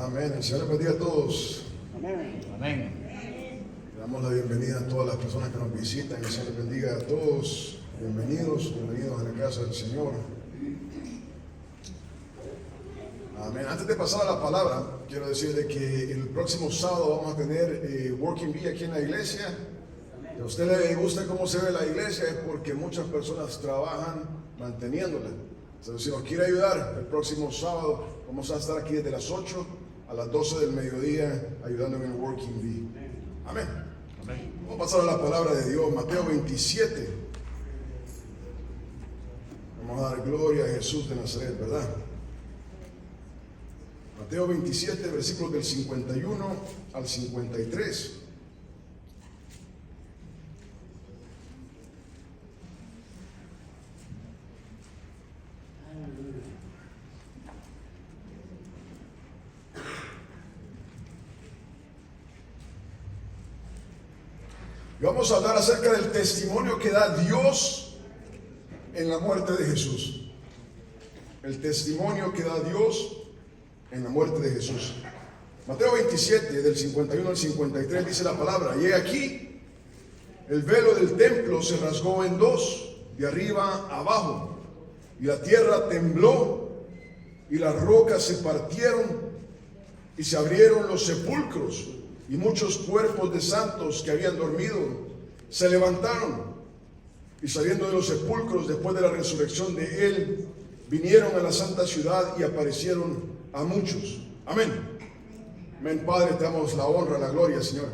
Amén. El Señor les bendiga a todos. Amén. Amén. Le damos la bienvenida a todas las personas que nos visitan. El Señor les bendiga a todos. Bienvenidos a la casa del Señor. Amén. Antes de pasar a la palabra, quiero decirle que el próximo sábado vamos a tener Working Bee aquí en la iglesia. Si a usted le gusta cómo se ve la iglesia, es porque muchas personas trabajan manteniéndola. Entonces, si nos quiere ayudar, el próximo sábado vamos a estar aquí desde las 8 a las 12 del mediodía ayudando en el Working Bee. Amén. Amén. Vamos a pasar a la palabra de Dios, Mateo 27. Vamos a dar gloria a Jesús de Nazaret, ¿verdad? Mateo 27, versículos del 51 al 53. Y vamos a hablar acerca del testimonio que da Dios en la muerte de Jesús. El testimonio que da Dios en la muerte de Jesús. Mateo 27, del 51 al 53, dice la palabra: y he aquí, el velo del templo se rasgó en dos, de arriba a abajo, y la tierra tembló, y las rocas se partieron, y se abrieron los sepulcros, y muchos cuerpos de santos que habían dormido se levantaron, y saliendo de los sepulcros después de la resurrección de él, vinieron a la santa ciudad y aparecieron a muchos. Amén. Amén. Padre, te damos la honra, la gloria, Señor.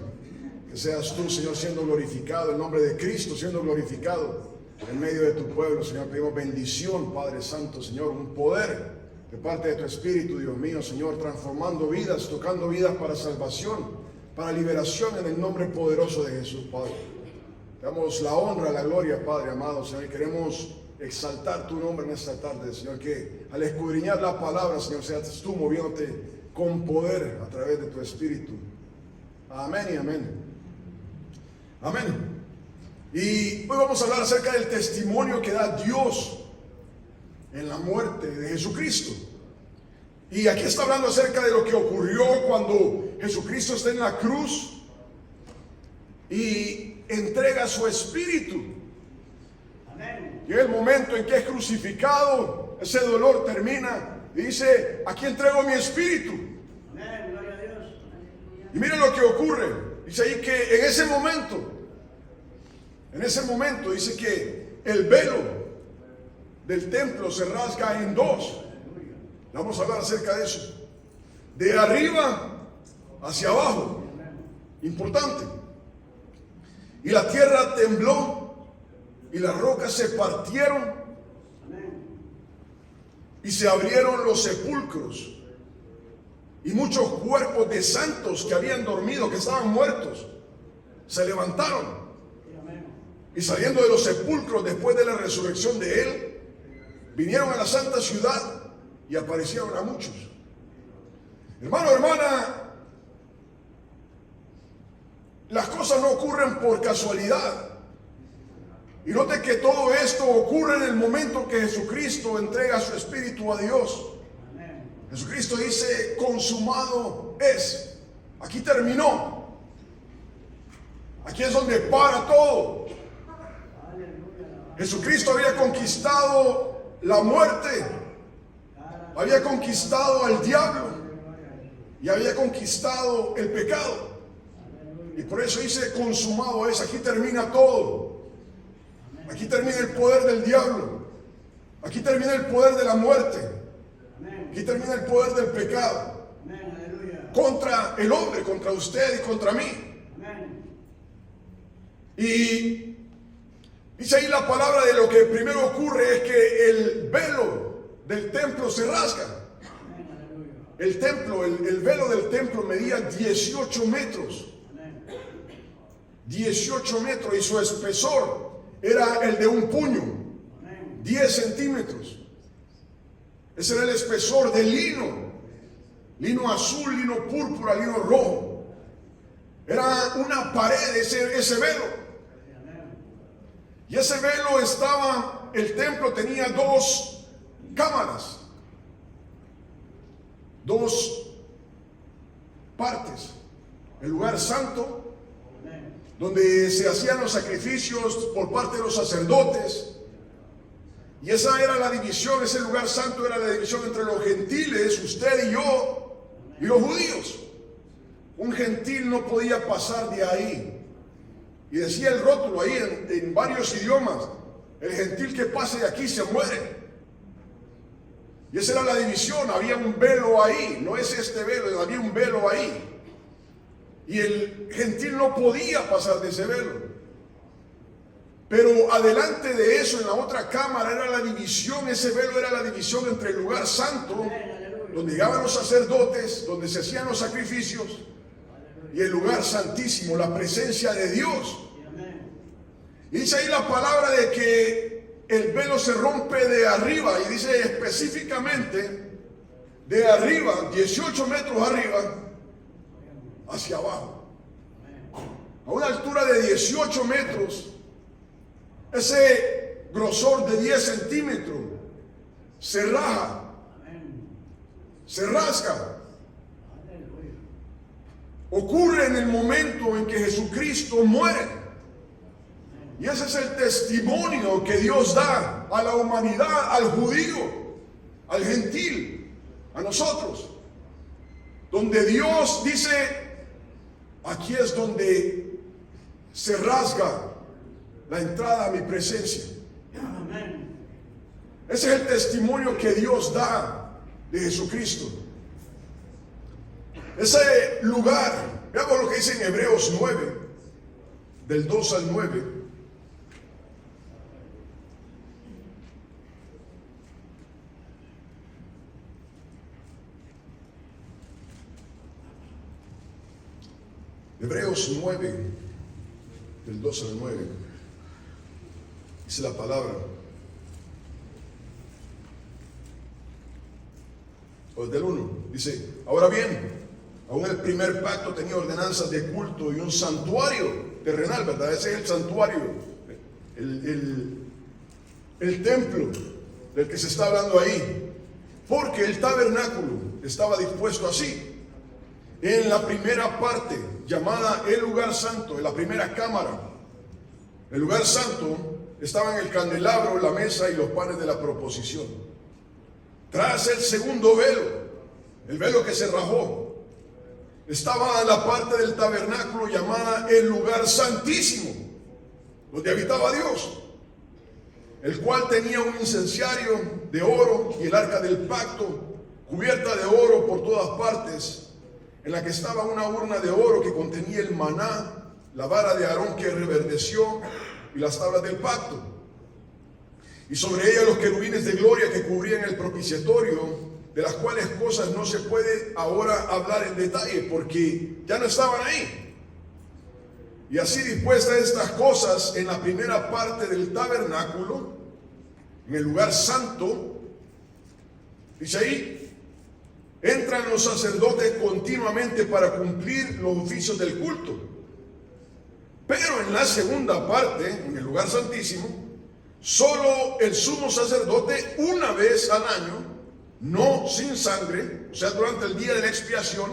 Que seas tú, Señor, siendo glorificado, el nombre de Cristo siendo glorificado en medio de tu pueblo, Señor. Pedimos bendición, Padre Santo, Señor, un poder de parte de tu Espíritu, Dios mío, Señor, transformando vidas, tocando vidas para salvación, para liberación en el nombre poderoso de Jesús, Padre. Te damos la honra, la gloria, Padre amado, Señor, y queremos exaltar tu nombre en esta tarde, Señor, que al escudriñar la palabra, Señor, seas tú moviéndote con poder a través de tu Espíritu. Amén y amén. Amén. Y hoy vamos a hablar acerca del testimonio que da Dios en la muerte de Jesucristo. Y aquí está hablando acerca de lo que ocurrió cuando Jesucristo está en la cruz y entrega su espíritu. Amén. Y el momento en que es crucificado, ese dolor termina y dice: aquí entrego mi espíritu. Amén. Gloria a Dios. Y miren lo que ocurre. Dice ahí que en ese momento dice que el velo del templo se rasga en dos. Vamos a hablar acerca de eso. De arriba hacia abajo. Importante. Y la tierra tembló y las rocas se partieron. Amén. Y se abrieron los sepulcros. Y muchos cuerpos de santos que habían dormido, que estaban muertos, se levantaron. Amén. Y saliendo de los sepulcros después de la resurrección de él, vinieron a la santa ciudad y aparecieron a muchos. Hermano, hermana, las cosas no ocurren por casualidad. Y note que todo esto ocurre en el momento que Jesucristo entrega su espíritu a Dios. Amén. Jesucristo dice: consumado es. Aquí terminó. Aquí es donde para todo. Aleluya. Jesucristo había conquistado la muerte, había conquistado al diablo y había conquistado el pecado. Y por eso dice: consumado es. Aquí termina todo. Aquí termina el poder del diablo. Aquí termina el poder de la muerte. Aquí termina el poder del pecado. Amén. Aleluya. Contra el hombre, contra usted y contra mí. Amén. Y dice ahí la palabra de lo que primero ocurre es que el velo del templo se rasga. Amén. Aleluya. El templo, el velo del templo medía 18 metros. Amén. 18 metros y su espesor era el de un puño. Amén. 10 centímetros. Ese era el espesor de lino. Lino azul, lino púrpura, lino rojo. Era una pared ese velo. Amén. Y ese velo estaba, el templo tenía dos cámaras. Dos partes. El lugar santo, Amén. donde se hacían los sacrificios por parte de los sacerdotes. Y esa era la división, ese lugar santo era la división entre los gentiles, usted y yo, y los judíos. Un gentil no podía pasar de ahí. Y decía el rótulo ahí en varios idiomas, el gentil que pase de aquí se muere. Y esa era la división, había un velo ahí, no es este velo, había un velo ahí. Y el gentil no podía pasar de ese velo. Pero adelante de eso, en la otra cámara, era la división, ese velo era la división entre el lugar santo, donde llegaban los sacerdotes, donde se hacían los sacrificios, y el lugar santísimo, la presencia de Dios. Y dice ahí la palabra de que el velo se rompe de arriba, y dice específicamente de arriba, 18 metros arriba, hacia abajo. A una altura de 18 metros, ese grosor de 10 centímetros se raja, se rasga. Ocurre en el momento en que Jesucristo muere. Y ese es el testimonio que Dios da a la humanidad, al judío, al gentil, a nosotros. Donde Dios dice, aquí es donde se rasga la entrada a mi presencia. Amén. Ese es el testimonio que Dios da de Jesucristo. Ese lugar, veamos lo que dice en Hebreos 9, del 2 al 9. Hebreos 9, del 2 al 9. Dice la palabra. O del 1. Dice, ahora bien, aún el primer pacto tenía ordenanzas de culto y un santuario terrenal, ¿verdad? Ese es el santuario, el templo del que se está hablando ahí. Porque el tabernáculo estaba dispuesto así. En la primera parte, llamada el lugar santo, en la primera cámara, el lugar santo, estaban el candelabro, la mesa y los panes de la proposición. Tras el segundo velo, el velo que se rajó, estaba la parte del tabernáculo llamada el lugar santísimo, donde habitaba Dios, el cual tenía un incenciario de oro y el arca del pacto, cubierta de oro por todas partes, en la que estaba una urna de oro que contenía el maná, la vara de Aarón que reverdeció y las tablas del pacto. Y sobre ella los querubines de gloria que cubrían el propiciatorio, de las cuales cosas no se puede ahora hablar en detalle porque ya no estaban ahí. Y así dispuestas estas cosas en la primera parte del tabernáculo, en el lugar santo, dice ahí, entran los sacerdotes continuamente para cumplir los oficios del culto. Pero en la segunda parte, en el lugar santísimo, solo el sumo sacerdote una vez al año, no sin sangre, o sea, durante el día de la expiación,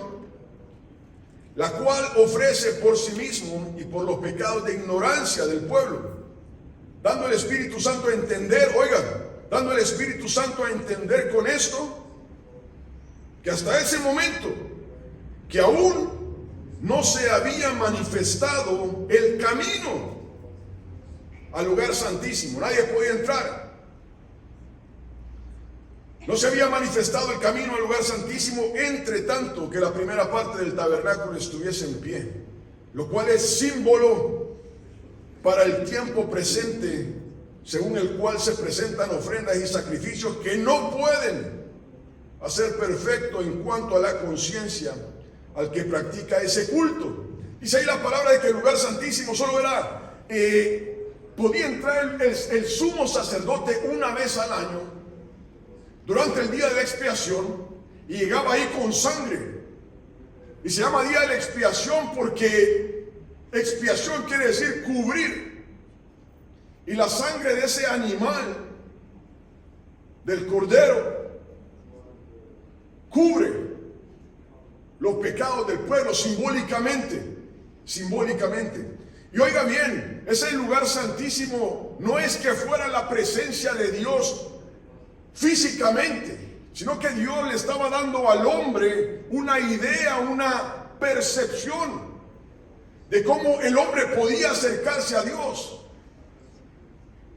la cual ofrece por sí mismo y por los pecados de ignorancia del pueblo, dando el Espíritu Santo a entender, oigan, dando el Espíritu Santo a entender con esto, que hasta ese momento, que aún no se había manifestado el camino al lugar santísimo, nadie podía entrar. No se había manifestado el camino al lugar santísimo, entre tanto que la primera parte del tabernáculo estuviese en pie, lo cual es símbolo para el tiempo presente, según el cual se presentan ofrendas y sacrificios que no pueden hacer perfecto en cuanto a la conciencia al que practica ese culto. Dice ahí la palabra de que el lugar santísimo solo era, podía entrar el sumo sacerdote una vez al año, durante el día de la expiación, y llegaba ahí con sangre. Y se llama día de la expiación porque expiación quiere decir cubrir. Y la sangre de ese animal, del cordero, cubre los pecados del pueblo simbólicamente. Y oiga bien, ese lugar santísimo no es que fuera la presencia de Dios físicamente, sino que Dios le estaba dando al hombre una idea, una percepción de cómo el hombre podía acercarse a Dios.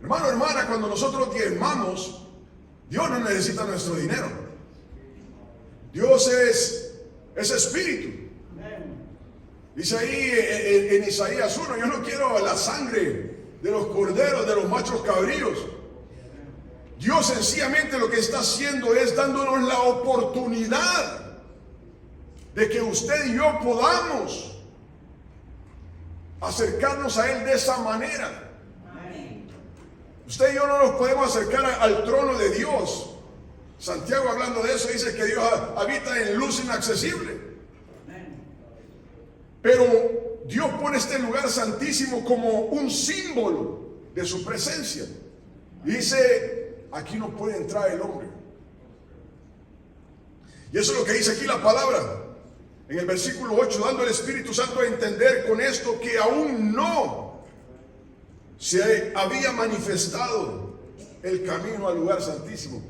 Hermano, hermana, cuando nosotros diezmamos, Dios no necesita nuestro dinero. Dios es espíritu. Dice ahí en Isaías 1, yo no quiero la sangre de los corderos, de los machos cabríos. Dios sencillamente lo que está haciendo es dándonos la oportunidad de que usted y yo podamos acercarnos a Él de esa manera. Usted y yo no nos podemos acercar al trono de Dios. Santiago, hablando de eso, dice que Dios habita en luz inaccesible. Pero Dios pone este lugar santísimo como un símbolo de su presencia. Y dice, aquí no puede entrar el hombre. Y eso es lo que dice aquí la palabra. En el versículo 8, dando al Espíritu Santo a entender con esto que aún no se había manifestado el camino al lugar santísimo.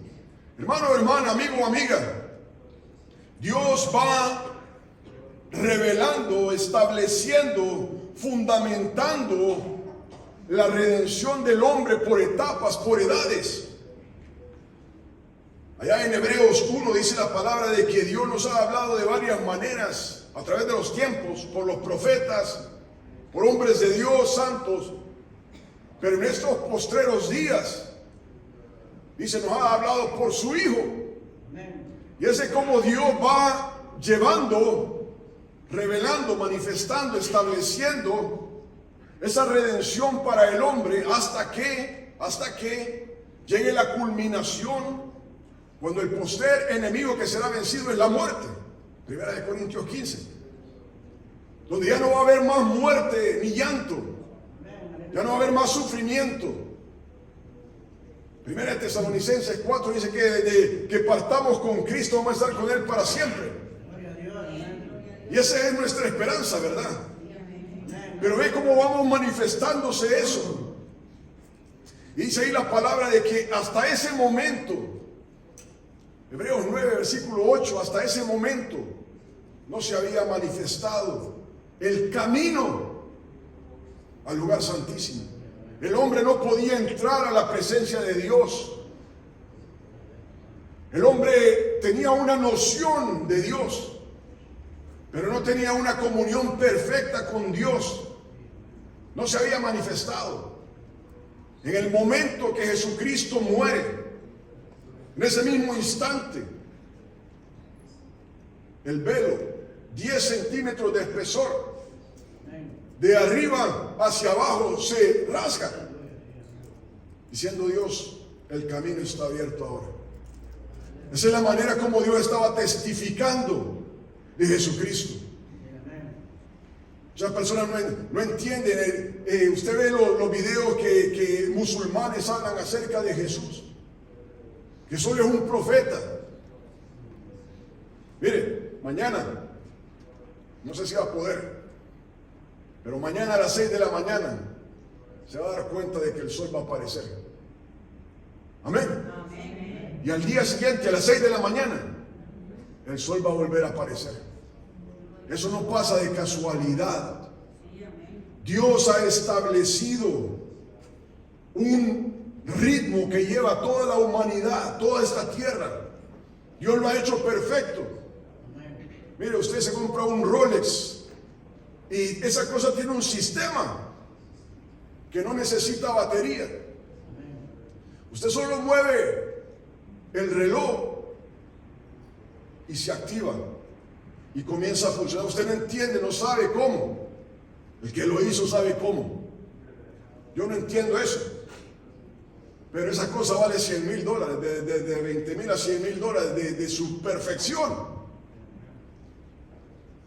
Hermano, hermana, amigo, amiga, Dios va revelando, estableciendo, fundamentando la redención del hombre por etapas, por edades. Allá en Hebreos 1 dice la palabra de que Dios nos ha hablado de varias maneras a través de los tiempos, por los profetas, por hombres de Dios santos, pero en estos postreros días dice, nos ha hablado por su Hijo. Y ese como Dios va llevando, revelando, manifestando, estableciendo esa redención para el hombre hasta que llegue la culminación, cuando el postrer enemigo que será vencido es la muerte. 1 Corintios 15, donde ya no va a haber más muerte ni llanto, ya no va a haber más sufrimiento. 1 Tesalonicenses 4 dice que desde que partamos con Cristo vamos a estar con Él para siempre. Y esa es nuestra esperanza, ¿verdad? Pero ve cómo vamos manifestándose eso. Y dice ahí la palabra de que hasta ese momento, Hebreos 9, versículo 8, hasta ese momento no se había manifestado el camino al lugar santísimo. El hombre no podía entrar a la presencia de Dios. El hombre tenía una noción de Dios, pero no tenía una comunión perfecta con Dios. No se había manifestado. En el momento que Jesucristo muere, en ese mismo instante, el velo, 10 centímetros de espesor, de arriba hacia abajo se rasga, diciendo Dios, el camino está abierto ahora. Esa es la manera como Dios estaba testificando de Jesucristo. Muchas personas no entienden. Usted ve los videos que musulmanes hablan acerca de Jesús, que solo es un profeta. Mire, mañana, no sé si va a poder, pero mañana a las 6 de la mañana se va a dar cuenta de que el sol va a aparecer. Amén. Amén. Y al día siguiente, a las 6 de la mañana, el sol va a volver a aparecer. Eso no pasa de casualidad. Dios ha establecido un ritmo que lleva a toda la humanidad, toda esta tierra. Dios lo ha hecho perfecto. Mire, usted se compra un Rolex y esa cosa tiene un sistema que no necesita batería. Usted solo mueve el reloj y se activa y comienza a funcionar. Usted no entiende, no sabe cómo. El que lo hizo sabe cómo. Yo no entiendo eso. Pero esa cosa vale $100,000, de 20,000 a $100,000 de su perfección.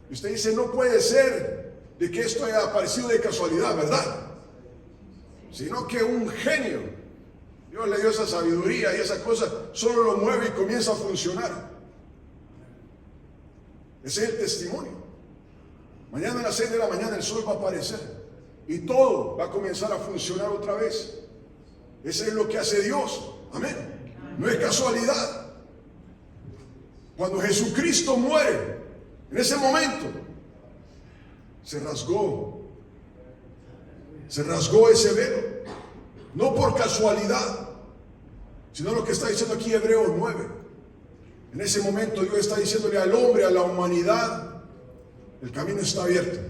Y usted dice, no puede ser de que esto haya aparecido de casualidad, ¿verdad? Sino que un genio, Dios le dio esa sabiduría y esa cosa, solo lo mueve y comienza a funcionar. Ese es el testimonio. Mañana a las 6 de la mañana el sol va a aparecer y todo va a comenzar a funcionar otra vez. Ese es lo que hace Dios. Amén. No es casualidad. Cuando Jesucristo muere, en ese momento se rasgó ese velo. No por casualidad, sino lo que está diciendo aquí Hebreos 9. En ese momento Dios está diciéndole al hombre, a la humanidad, el camino está abierto.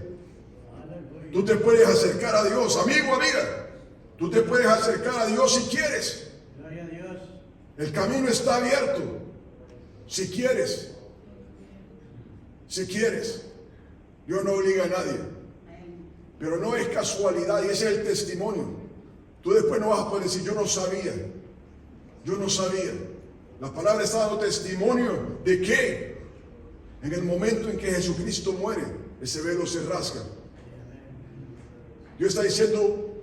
Tú te puedes acercar a Dios, amigo, amiga. Tú te puedes acercar a Dios si quieres. Gloria a Dios. El camino está abierto. Si quieres. Si quieres. Dios no obliga a nadie. Pero no es casualidad y ese es el testimonio. Tú después no vas a poder decir, yo no sabía. Yo no sabía. La palabra está dando testimonio de que en el momento en que Jesucristo muere, ese velo se rasga. Dios está diciendo,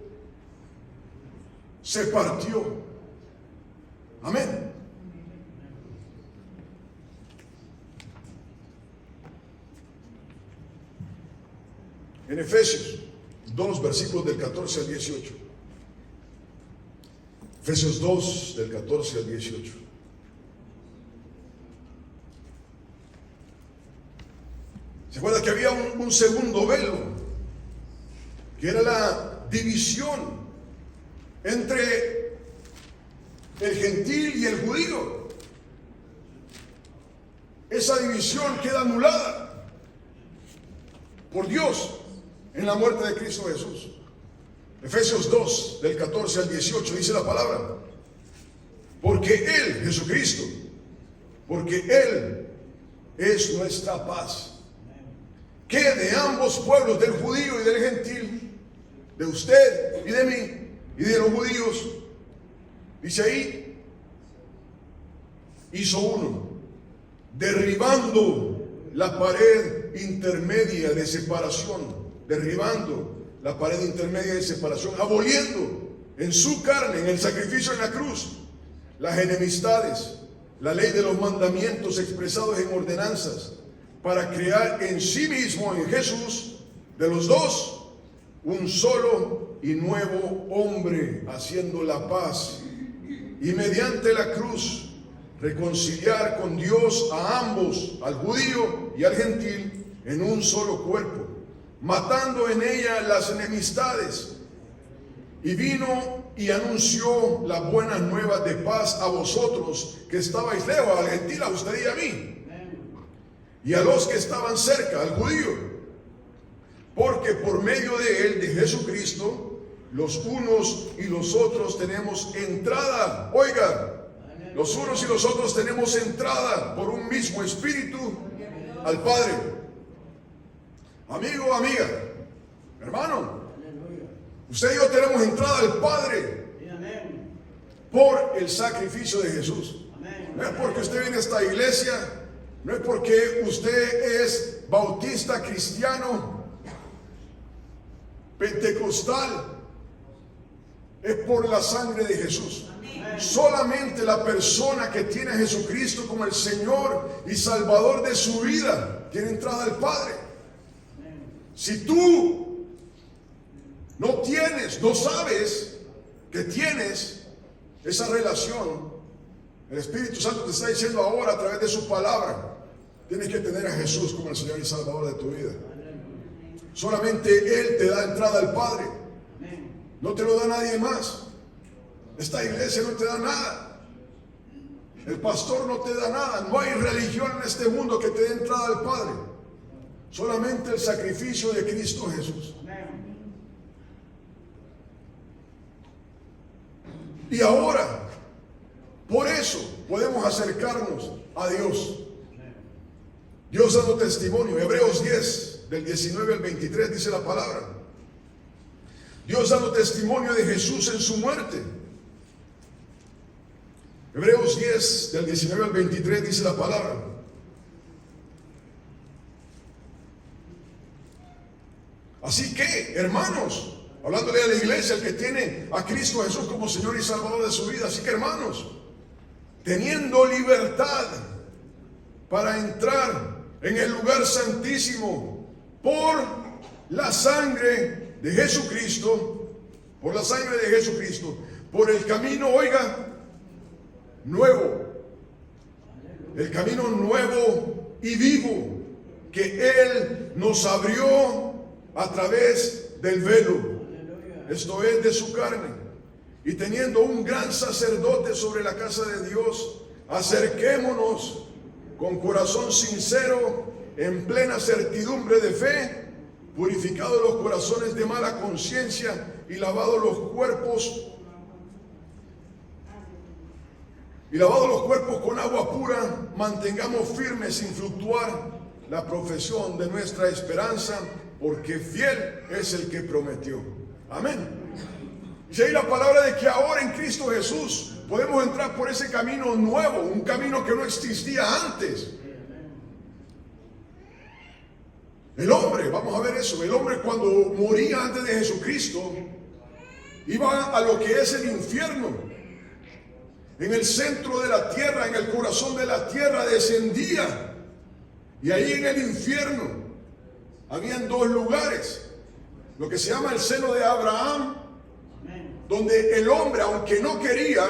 se partió. Amén. En Efesios 2, versículos del 14 al 18. Efesios 2, del 14 al 18. ¿Se acuerda que había un segundo velo? Que era la división entre el gentil y el judío. Esa división queda anulada por Dios en la muerte de Cristo Jesús. Efesios 2, del 14 al 18, dice la palabra. Porque Él, Jesucristo, porque Él es nuestra paz. Que de ambos pueblos, del judío y del gentil, de usted y de mí y de los judíos, dice ahí, hizo uno, derribando la pared intermedia de separación, derribando la pared intermedia de separación, aboliendo en su carne, en el sacrificio en la cruz, las enemistades, la ley de los mandamientos expresados en ordenanzas, para crear en sí mismo, en Jesús, de los dos, un solo y nuevo hombre, haciendo la paz, y mediante la cruz reconciliar con Dios a ambos, al judío y al gentil, en un solo cuerpo, matando en ella las enemistades. Y vino y anunció las buenas nuevas de paz a vosotros que estabais lejos, al gentil, a usted y a mí, y a los que estaban cerca, al judío, porque por medio de él, de Jesucristo, los unos y los otros tenemos entrada. Oiga, los unos y los otros tenemos entrada por un mismo espíritu al Padre. Amigo, amiga, hermano, usted y yo tenemos entrada al Padre por el sacrificio de Jesús. No es porque usted viene a esta iglesia, no es porque usted es bautista, cristiano, pentecostal, es por la sangre de Jesús. Solamente la persona que tiene a Jesucristo como el Señor y Salvador de su vida tiene entrada al Padre. Si tú no tienes, no sabes que tienes esa relación, el Espíritu Santo te está diciendo ahora a través de su palabra, tienes que tener a Jesús como el Señor y Salvador de tu vida. Solamente Él te da entrada al Padre. No te lo da nadie más. Esta iglesia no te da nada. El pastor no te da nada. No hay religión en este mundo que te dé entrada al Padre. Solamente el sacrificio de Cristo Jesús. Y ahora, por eso podemos acercarnos a Dios. Dios dando testimonio. Hebreos 10, del 19 al 23 dice la palabra. Dios dando testimonio de Jesús en su muerte. Hebreos 10, del 19 al 23 dice la palabra. Así que, hermanos, hablándole a la iglesia, el que tiene a Cristo Jesús como Señor y Salvador de su vida, así que, hermanos, teniendo libertad para entrar en el lugar santísimo por la sangre de Jesucristo, por la sangre de Jesucristo, por el camino, oiga, nuevo, el camino nuevo y vivo que Él nos abrió a través del velo, esto es, de su carne. Y teniendo un gran sacerdote sobre la casa de Dios, acerquémonos con corazón sincero, en plena certidumbre de fe, purificados los corazones de mala conciencia y lavados los cuerpos con agua pura, mantengamos firmes sin fluctuar la profesión de nuestra esperanza, porque fiel es el que prometió. Amén. Dice ahí la palabra de que ahora en Cristo Jesús podemos entrar por ese camino nuevo, un camino que no existía antes. El hombre, vamos a ver eso, el hombre cuando moría antes de Jesucristo iba a lo que es el infierno. En el centro de la tierra, en el corazón de la tierra descendía. Y ahí en el infierno habían dos lugares, lo que se llama el seno de Abraham, donde el hombre, aunque no quería,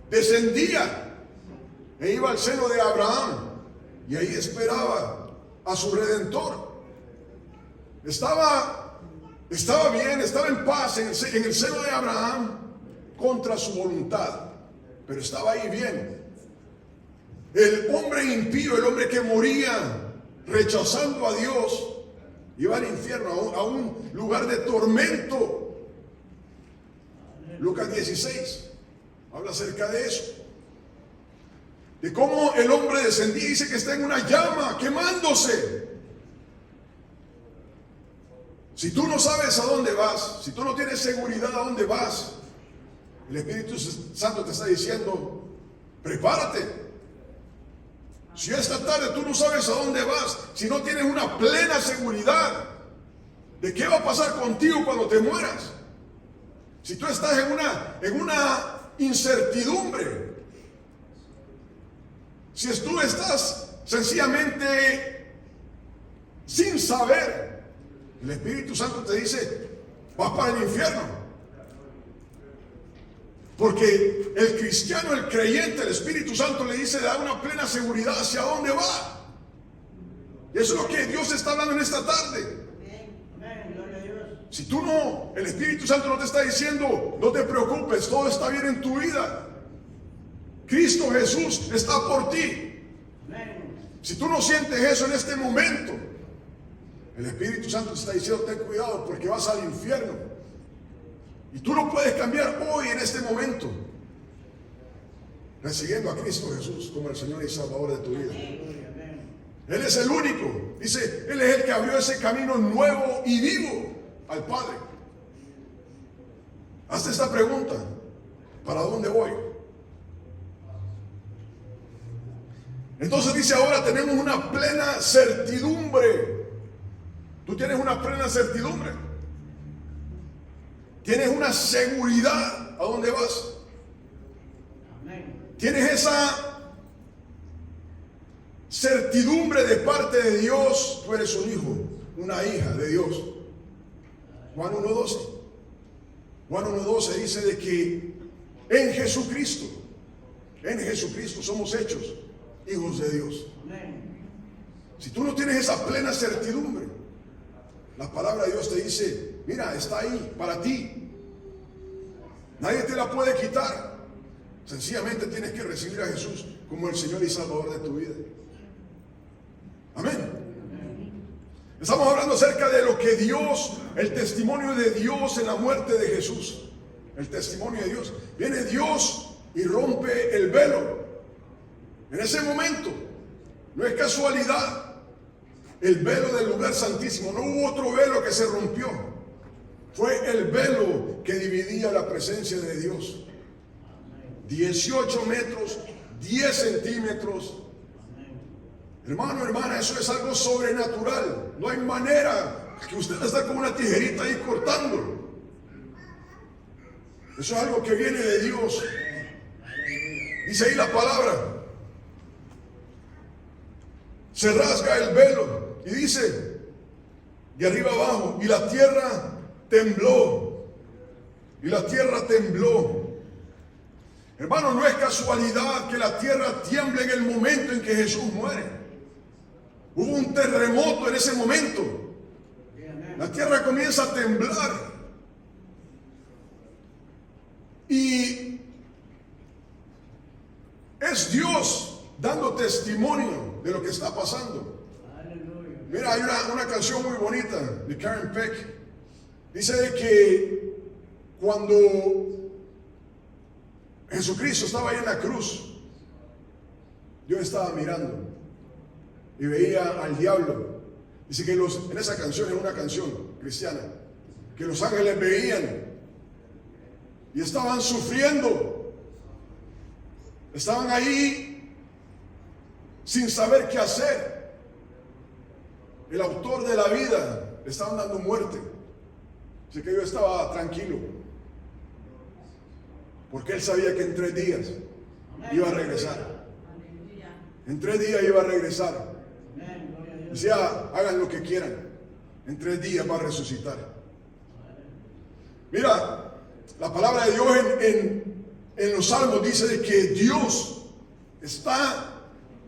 descendía e iba al seno de Abraham y ahí esperaba a su Redentor. Estaba bien, estaba en paz en el seno de Abraham contra su voluntad, pero estaba ahí bien. El hombre impío, el hombre que moría rechazando a Dios, iba al infierno, a un lugar de tormento. Lucas 16 habla acerca de eso, de cómo el hombre descendía, dice que está en una llama quemándose. Si tú no sabes a dónde vas, si tú no tienes seguridad a dónde vas, el Espíritu Santo te está diciendo, prepárate. Si esta tarde tú no sabes a dónde vas, si no tienes una plena seguridad de qué va a pasar contigo cuando te mueras, si tú estás en una incertidumbre, si tú estás sencillamente sin saber, el Espíritu Santo te dice, vas para el infierno. Porque el cristiano, el creyente, el Espíritu Santo le dice, le da una plena seguridad hacia dónde va. Y eso es lo que Dios está hablando en esta tarde. Si tú no, el Espíritu Santo no te está diciendo, no te preocupes, todo está bien en tu vida. Cristo Jesús está por ti. Si tú no sientes eso en este momento, el Espíritu Santo te está diciendo, ten cuidado porque vas al infierno. Y tú lo puedes cambiar hoy en este momento, recibiendo a Cristo Jesús como el Señor y Salvador de tu vida. Él es el único, dice, Él es el que abrió ese camino nuevo y vivo al Padre. Hazte esta pregunta, ¿para dónde voy? Entonces dice, ahora tenemos una plena certidumbre. Tú tienes una plena certidumbre. Tienes una seguridad a dónde vas. Tienes esa certidumbre de parte de Dios. Tú eres un hijo, una hija de Dios. Juan 1:12. Juan 1:12 dice de que en Jesucristo somos hechos hijos de Dios. Si tú no tienes esa plena certidumbre, la palabra de Dios te dice, mira, está ahí para ti. Nadie te la puede quitar. Sencillamente tienes que recibir a Jesús como el Señor y Salvador de tu vida. Amén. Estamos hablando acerca de lo que Dios, el testimonio de Dios en la muerte de Jesús. El testimonio de Dios. Viene Dios y rompe el velo. En ese momento, no es casualidad, el velo del lugar santísimo. No hubo otro velo que se rompió. Fue el velo que dividía la presencia de Dios. 18 metros, 10 centímetros. Hermano, hermana, eso es algo sobrenatural. No hay manera que usted esté con una tijerita ahí cortando. Eso es algo que viene de Dios. Dice ahí la palabra. se rasga el velo y dice, de arriba abajo, y la tierra tembló. Y la tierra tembló. Hermano, no es casualidad que la tierra tiemble en el momento en que Jesús muere. Hubo un terremoto en ese momento. La tierra comienza a temblar. Y es Dios dando testimonio de lo que está pasando. Mira, hay una canción muy bonita de Karen Peck. Dice de que cuando Jesucristo estaba ahí en la cruz, yo estaba mirando y veía al diablo. Dice que en esa canción, es una canción cristiana, que los ángeles veían y estaban sufriendo. Estaban ahí sin saber qué hacer. El autor de la vida le estaban dando muerte. Así que yo estaba tranquilo, porque él sabía que en 3 días iba a regresar. En 3 días iba a regresar. Decía, hagan lo que quieran, en 3 días va a resucitar. Mira, la palabra de Dios en los salmos dice de que Dios está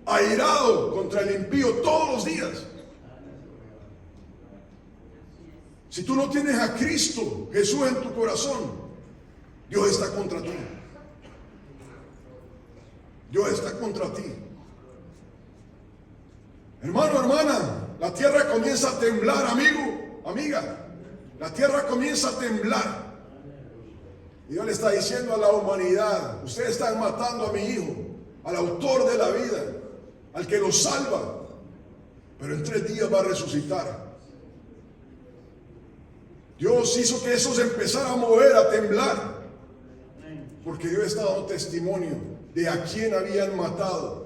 airado contra el impío todos los días. Si tú no tienes a Cristo Jesús en tu corazón, Dios está contra ti. Dios está contra ti. Hermano, hermana, la tierra comienza a temblar, amigo, amiga. La tierra comienza a temblar. Y Dios le está diciendo a la humanidad, ustedes están matando a mi hijo, al autor de la vida, al que lo salva, pero en 3 días va a resucitar. Dios hizo que eso se empezara a mover, a temblar, porque Dios está dando testimonio de a quién habían matado.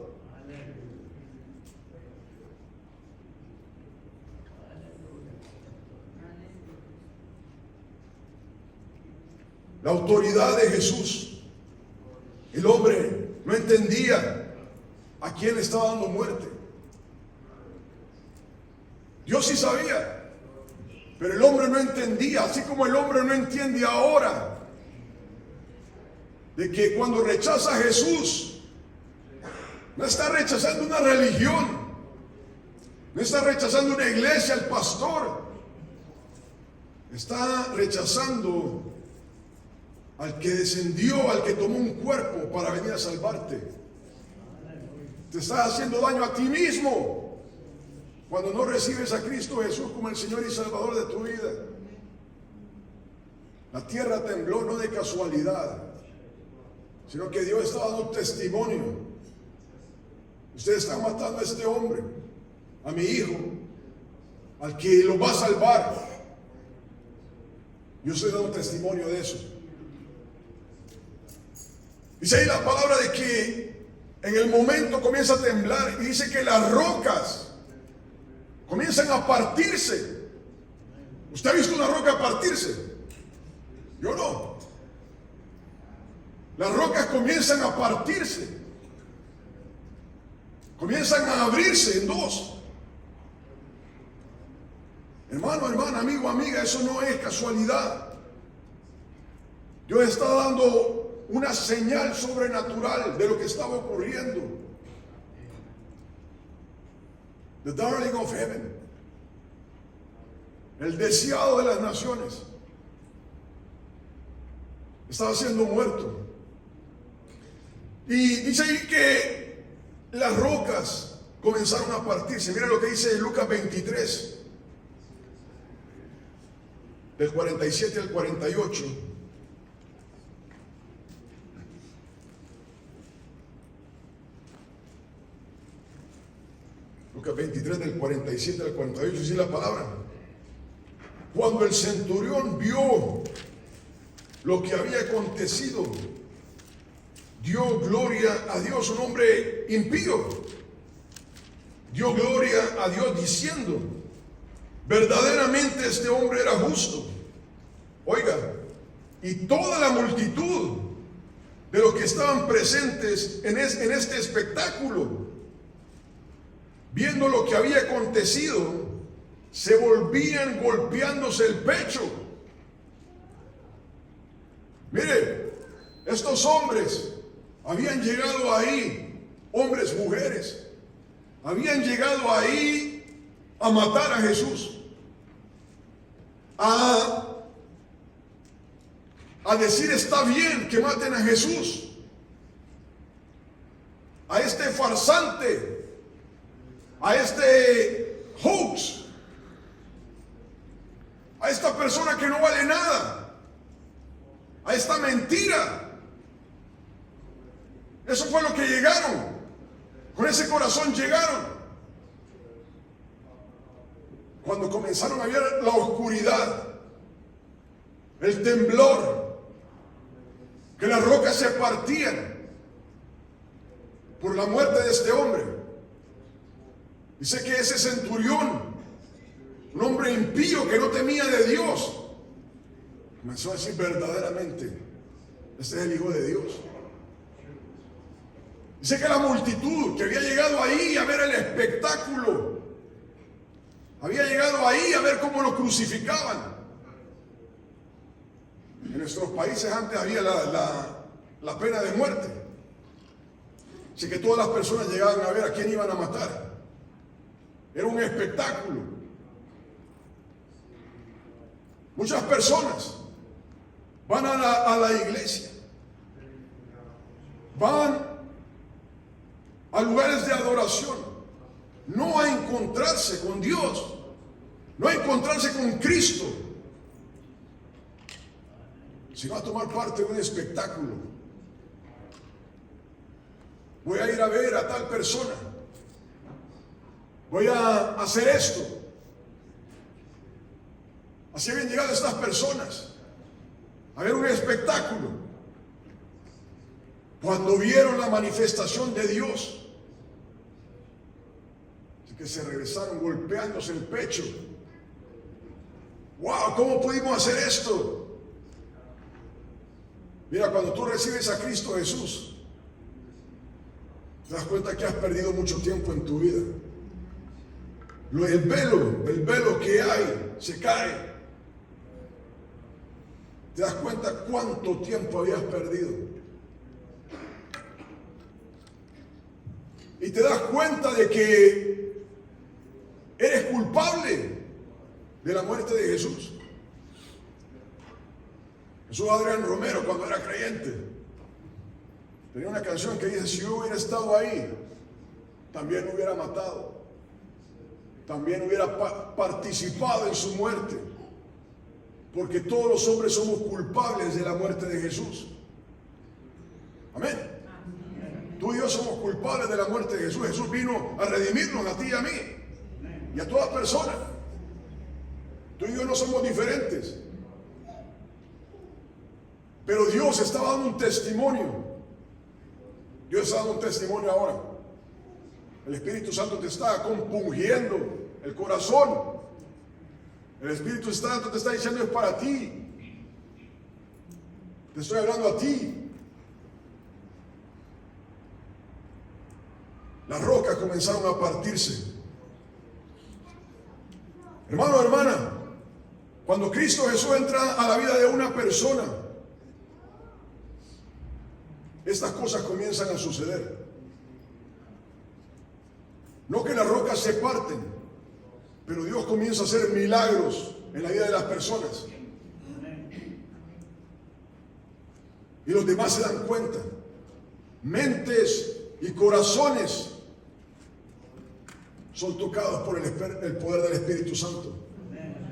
La autoridad de Jesús. El hombre no entendía a quién le estaba dando muerte. Dios sí sabía, pero el hombre no entendía, así como el hombre no entiende ahora de que cuando rechaza a Jesús, no está rechazando una religión, no está rechazando una iglesia, el pastor, está rechazando al que descendió, al que tomó un cuerpo para venir a salvarte. Te estás haciendo daño a ti mismo cuando no recibes a Cristo Jesús como el Señor y Salvador de tu vida. La tierra tembló no de casualidad, sino que Dios está dando testimonio. Ustedes están matando a este hombre, a mi hijo, al que lo va a salvar. Yo estoy dando testimonio de eso. Dice ahí la palabra de que en el momento comienza a temblar y dice que las rocas comienzan a partirse. ¿Usted ha visto una roca partirse? Yo no. Las rocas comienzan a partirse. Comienzan a abrirse en dos. Hermano, hermana, amigo, amiga, eso no es casualidad. Dios está dando una señal sobrenatural de lo que estaba ocurriendo. The darling of heaven, el deseado de las naciones, estaba siendo muerto. Y dice ahí que las rocas comenzaron a partirse. Mira lo que dice Lucas 23, del 47 al 48. Lucas 23 del 47 al 48, dice la palabra. Cuando el centurión vio lo que había acontecido, dio gloria a Dios. Un hombre impío dio gloria a Dios diciendo, verdaderamente este hombre era justo. Oiga, y toda la multitud de los que estaban presentes en este espectáculo viendo lo que había acontecido, se volvían golpeándose el pecho. Mire, estos hombres habían llegado ahí, hombres, mujeres, habían llegado ahí a matar a Jesús, a decir está bien que maten a Jesús, a este farsante, a este hoax, a esta persona que no vale nada, a esta mentira. Eso fue lo que llegaron, con ese corazón llegaron. Cuando comenzaron a ver la oscuridad, el temblor, que las rocas se partían por la muerte de este hombre. Dice que ese centurión, un hombre impío que no temía de Dios, comenzó a decir verdaderamente, este es el Hijo de Dios. Dice que la multitud que había llegado ahí a ver el espectáculo, había llegado ahí a ver cómo lo crucificaban. En nuestros países antes había la pena de muerte. Así que todas las personas llegaban a ver a quién iban a matar. Era un espectáculo. Muchas personas van a la iglesia, van a lugares de adoración, no a encontrarse con Dios, no a encontrarse con Cristo, sino a tomar parte de un espectáculo. Voy a ir a ver a tal persona, voy a hacer esto. Así habían llegado estas personas a ver un espectáculo. Cuando vieron la manifestación de Dios, así que se regresaron golpeándose el pecho. ¡Wow! ¿Cómo pudimos hacer esto? Mira, cuando tú recibes a Cristo Jesús, te das cuenta que has perdido mucho tiempo en tu vida. El velo que hay, se cae. Te das cuenta cuánto tiempo habías perdido. Y te das cuenta de que eres culpable de la muerte de Jesús. Jesús Adrián Romero, cuando era creyente, tenía una canción que dice: si yo hubiera estado ahí, también hubiera matado, también hubiera participado en su muerte, porque todos los hombres somos culpables de la muerte de Jesús. Amén. Tú y yo somos culpables de la muerte de Jesús. Jesús vino a redimirnos a ti y a mí y a toda persona. Tú y yo no somos diferentes. Pero Dios estaba dando un testimonio. Dios está dando un testimonio ahora. El Espíritu Santo te está compungiendo el corazón. El Espíritu Santo te está diciendo: es para ti. Te estoy hablando a ti. Las rocas comenzaron a partirse. Hermano, hermana, cuando Cristo Jesús entra a la vida de una persona, estas cosas comienzan a suceder. No que las rocas se parten, pero Dios comienza a hacer milagros en la vida de las personas. Y los demás se dan cuenta. Mentes y corazones son tocados por el poder del Espíritu Santo.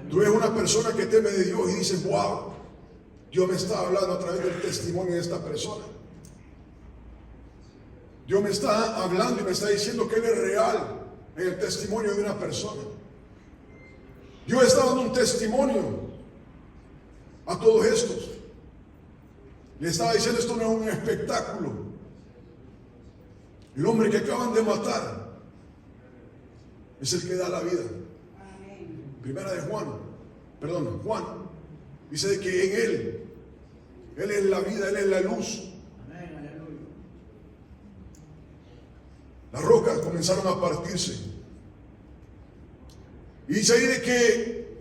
Tú eres una persona que teme de Dios y dices: wow, Dios me está hablando a través del testimonio de esta persona. Dios me está hablando y me está diciendo que Él es real en el testimonio de una persona. Dios está dando un testimonio a todos estos. Le estaba diciendo: esto no es un espectáculo. El hombre que acaban de matar es el que da la vida. Primera de Juan, dice de que en Él es la vida, Él es la luz. Las rocas comenzaron a partirse. Y dice ahí de que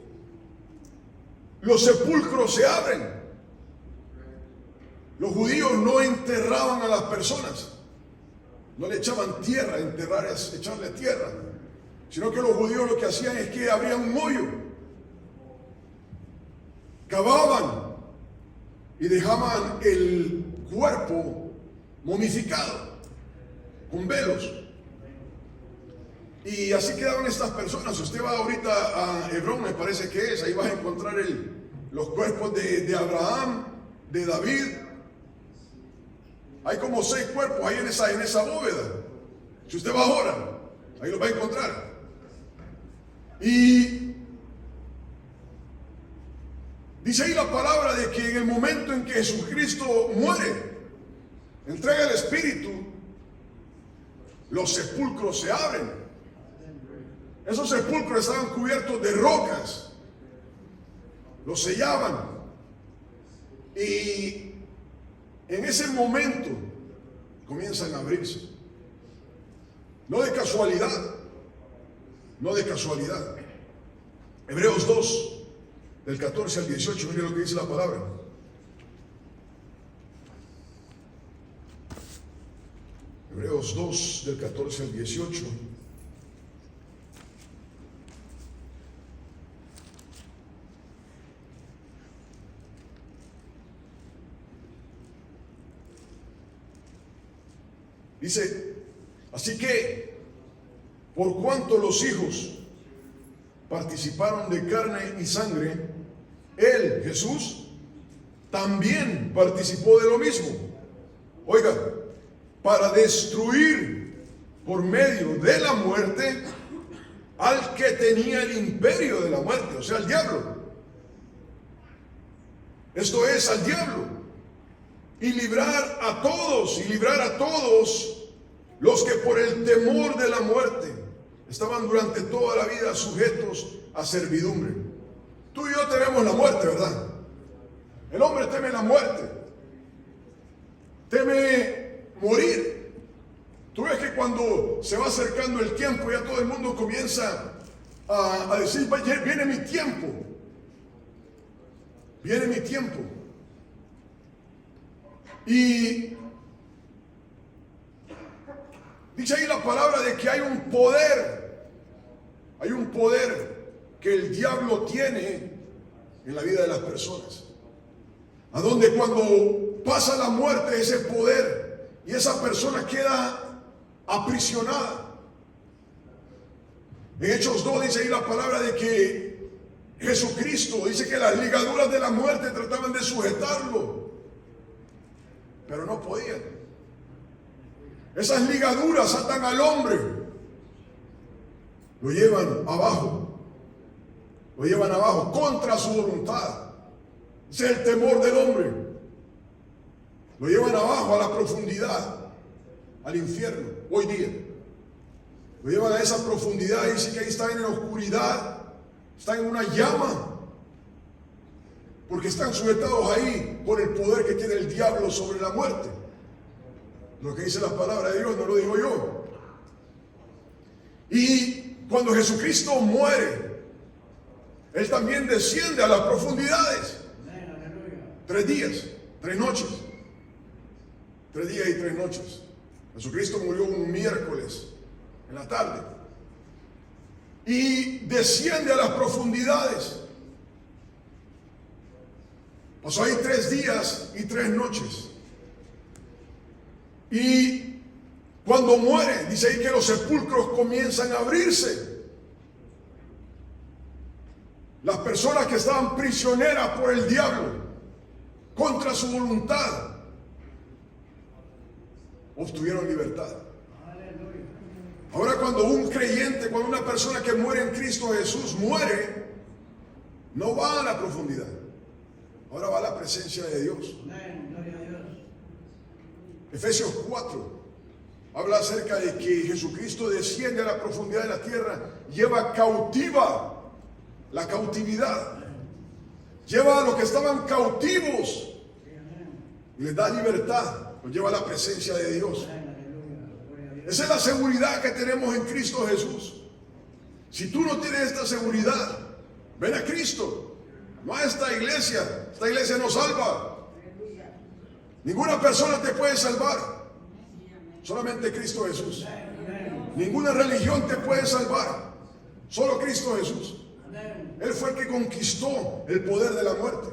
los sepulcros se abren. Los judíos no enterraban a las personas, no le echaban tierra, enterrar es echarle tierra, sino que los judíos lo que hacían es que abrían un hoyo, cavaban y dejaban el cuerpo momificado con velos. Y así quedaban estas personas. Si usted va ahorita a Hebrón, me parece que es, ahí vas a encontrar los cuerpos de Abraham, de David. Hay como 6 cuerpos ahí en esa bóveda. Si usted va ahora, ahí los va a encontrar. Y dice ahí la palabra de que en el momento en que Jesucristo muere, entrega el Espíritu, los sepulcros se abren. Esos sepulcros estaban cubiertos de rocas, los sellaban, y en ese momento comienzan a abrirse. No de casualidad, no de casualidad. Hebreos 2, del 14 al 18, mire lo que dice la palabra. Hebreos 2, del 14 al 18. Dice, así que, por cuanto los hijos participaron de carne y sangre, él, Jesús, también participó de lo mismo. Oiga, para destruir por medio de la muerte al que tenía el imperio de la muerte, o sea, al diablo. Esto es, al diablo. Y librar a todos los que por el temor de la muerte estaban durante toda la vida sujetos a servidumbre. Tú y yo tememos la muerte, ¿verdad? El hombre teme la muerte, teme morir. Tú ves que cuando se va acercando el tiempo, ya todo el mundo comienza a decir, viene mi tiempo, viene mi tiempo. Y dice ahí la palabra de que hay un poder que el diablo tiene en la vida de las personas, a donde cuando pasa la muerte, ese poder y esa persona queda aprisionada. En Hechos 2 dice ahí la palabra de que Jesucristo dice que las ligaduras de la muerte trataban de sujetarlo, pero no podían. Esas ligaduras atan al hombre, lo llevan abajo contra su voluntad. Ese es el temor del hombre. Lo llevan abajo, a la profundidad, al infierno, hoy día. Lo llevan a esa profundidad y dice que ahí están en la oscuridad, están en una llama, porque están sujetados ahí por el poder que tiene el diablo sobre la muerte. Lo que dice la palabra de Dios, no lo digo yo. Y cuando Jesucristo muere, Él también desciende a las profundidades. 3 días, 3 noches. 3 días y 3 noches. Jesucristo murió un miércoles en la tarde. Y desciende a las profundidades. Pasó ahí 3 días y 3 noches. Y cuando muere, dice ahí que los sepulcros comienzan a abrirse. Las personas que estaban prisioneras por el diablo, contra su voluntad, obtuvieron libertad. Ahora cuando un creyente, cuando una persona que muere en Cristo Jesús muere, no va a la profundidad. Ahora va a la presencia de Dios. Efesios 4 habla acerca de que Jesucristo desciende a la profundidad de la tierra, lleva cautiva la cautividad, lleva a los que estaban cautivos y les da libertad, los lleva a la presencia de Dios. Esa es la seguridad que tenemos en Cristo Jesús. Si tú no tienes esta seguridad, ven a Cristo, no a esta iglesia. Esta iglesia no salva. Ninguna persona te puede salvar, solamente Cristo Jesús. Ninguna religión te puede salvar, solo Cristo Jesús. Él fue el que conquistó el poder de la muerte.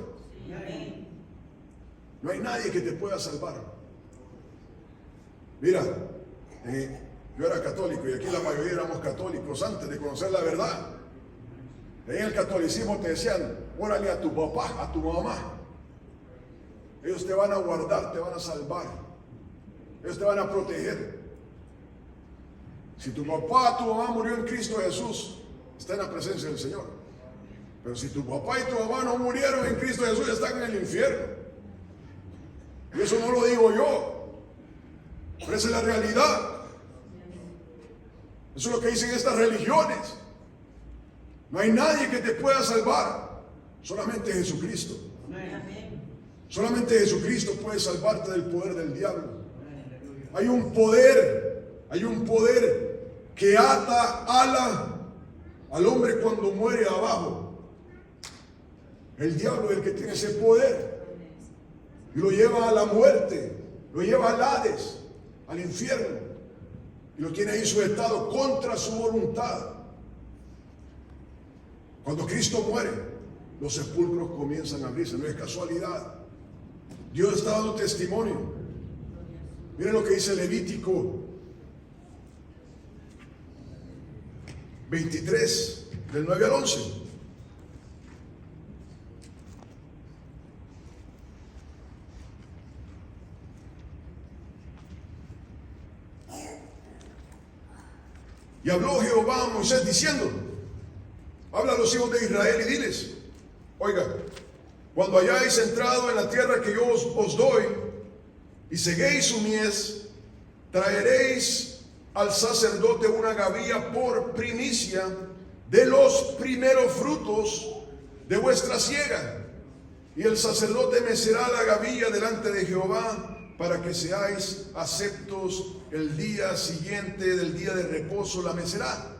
No hay nadie que te pueda salvar. Mira, yo era católico y aquí la mayoría éramos católicos antes de conocer la verdad. En el catolicismo te decían, órale a tu papá, a tu mamá. Ellos te van a guardar, te van a salvar. Ellos te van a proteger. Si tu papá, tu mamá murió en Cristo Jesús, está en la presencia del Señor. Pero si tu papá y tu mamá no murieron en Cristo Jesús, están en el infierno. Y eso no lo digo yo, pero esa es la realidad. Eso es lo que dicen estas religiones. No hay nadie que te pueda salvar, solamente Jesucristo. Solamente Jesucristo puede salvarte del poder del diablo. Hay un poder que ala al hombre cuando muere abajo. El diablo es el que tiene ese poder y lo lleva a la muerte, lo lleva al Hades, al infierno, y lo tiene ahí sujetado contra su voluntad. Cuando Cristo muere, los sepulcros comienzan a abrirse, no es casualidad. Dios está dando testimonio. Miren lo que dice Levítico 23, del 9 al 11. Y habló Jehová a Moisés diciendo, habla a los hijos de Israel y diles, oiga, cuando hayáis entrado en la tierra que yo os doy y seguéis su mies, traeréis al sacerdote una gavilla por primicia de los primeros frutos de vuestra siega. Y el sacerdote mecerá la gavilla delante de Jehová para que seáis aceptos el día siguiente del día de reposo, la mecerá.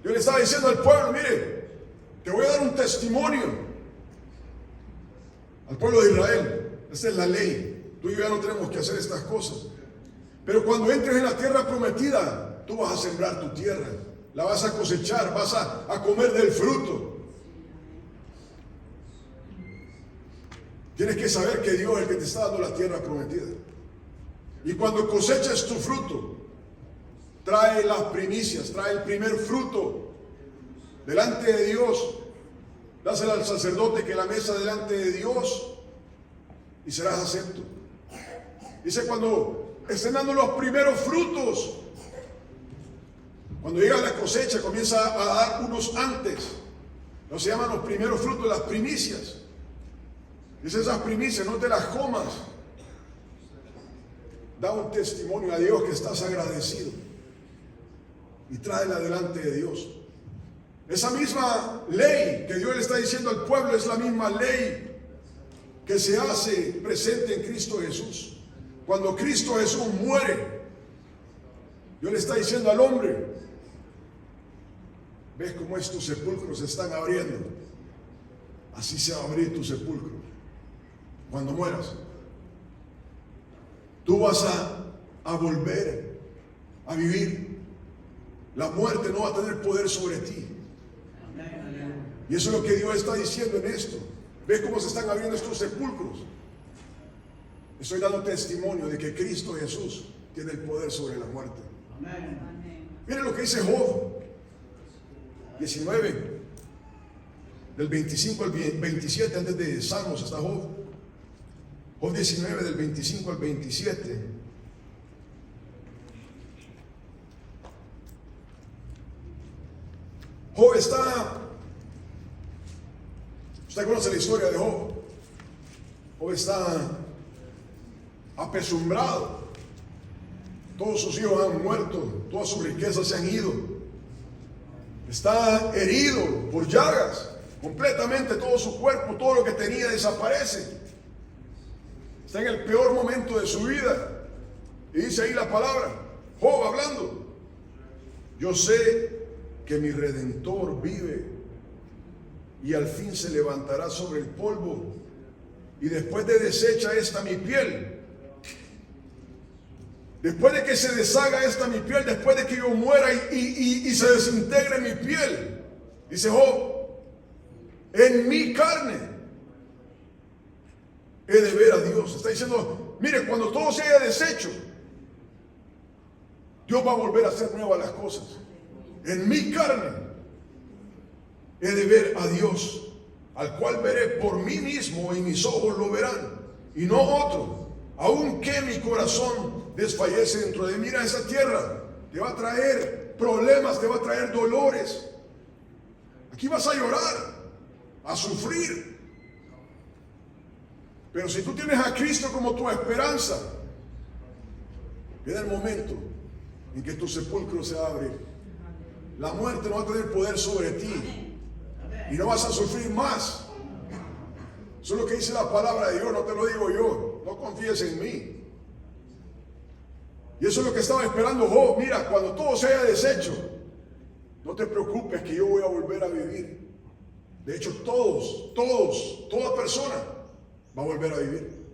Yo le estaba diciendo al pueblo, mire, te voy a dar un testimonio. Al pueblo de Israel, esta es la ley. Tú y yo ya no tenemos que hacer estas cosas. Pero cuando entres en la tierra prometida, tú vas a sembrar tu tierra, la vas a cosechar, vas a comer del fruto. Tienes que saber que Dios es el que te está dando la tierra prometida. Y cuando coseches tu fruto, trae las primicias, trae el primer fruto delante de Dios. Dásela al sacerdote que la mesa delante de Dios y serás acepto. Dice, cuando estén dando los primeros frutos, cuando llega la cosecha, comienza a dar unos antes. No se llaman los primeros frutos, las primicias. Dice, esas primicias no te las comas. Da un testimonio a Dios que estás agradecido y tráela delante de Dios. Esa misma ley que Dios le está diciendo al pueblo es la misma ley que se hace presente en Cristo Jesús. Cuando Cristo Jesús muere, Dios le está diciendo al hombre, ¿ves cómo estos sepulcros se están abriendo? Así se va a abrir tu sepulcro cuando mueras. Tú vas a volver a vivir. La muerte no va a tener poder sobre ti. Y eso es lo que Dios está diciendo en esto. ¿Ves cómo se están abriendo estos sepulcros? Estoy dando testimonio de que Cristo Jesús tiene el poder sobre la muerte. Miren lo que dice Job 19, del 25 al 27, antes de Salmos está Job. Job 19, del 25 al 27. Job está... Usted conoce la historia de Job. Job está apesumbrado. Todos sus hijos han muerto, todas sus riquezas se han ido. Está herido por llagas. Completamente todo su cuerpo, todo lo que tenía desaparece. Está en el peor momento de su vida. Y dice ahí la palabra, Job hablando. Yo sé que mi Redentor vive y al fin se levantará sobre el polvo, y después de deshecha esta mi piel, después de que se deshaga esta mi piel, después de que yo muera y se desintegre mi piel, dice Job, en mi carne he de ver a Dios. Está diciendo, mire, cuando todo se haya deshecho, Dios va a volver a hacer nuevas las cosas. En mi carne he de ver a Dios, al cual veré por mí mismo, y mis ojos lo verán, y no otro, aunque mi corazón desfallece dentro de mí. Mira, esa tierra te va a traer problemas, te va a traer dolores. Aquí vas a llorar, a sufrir. Pero si tú tienes a Cristo como tu esperanza, viene el momento en que tu sepulcro se abre. La muerte no va a tener poder sobre ti y no vas a sufrir más. Eso es lo que dice la palabra de Dios, no te lo digo yo. No confíes en mí. Y eso es lo que estaba esperando Job. Mira, cuando todo se haya deshecho, no te preocupes que yo voy a volver a vivir. De hecho, toda persona va a volver a vivir.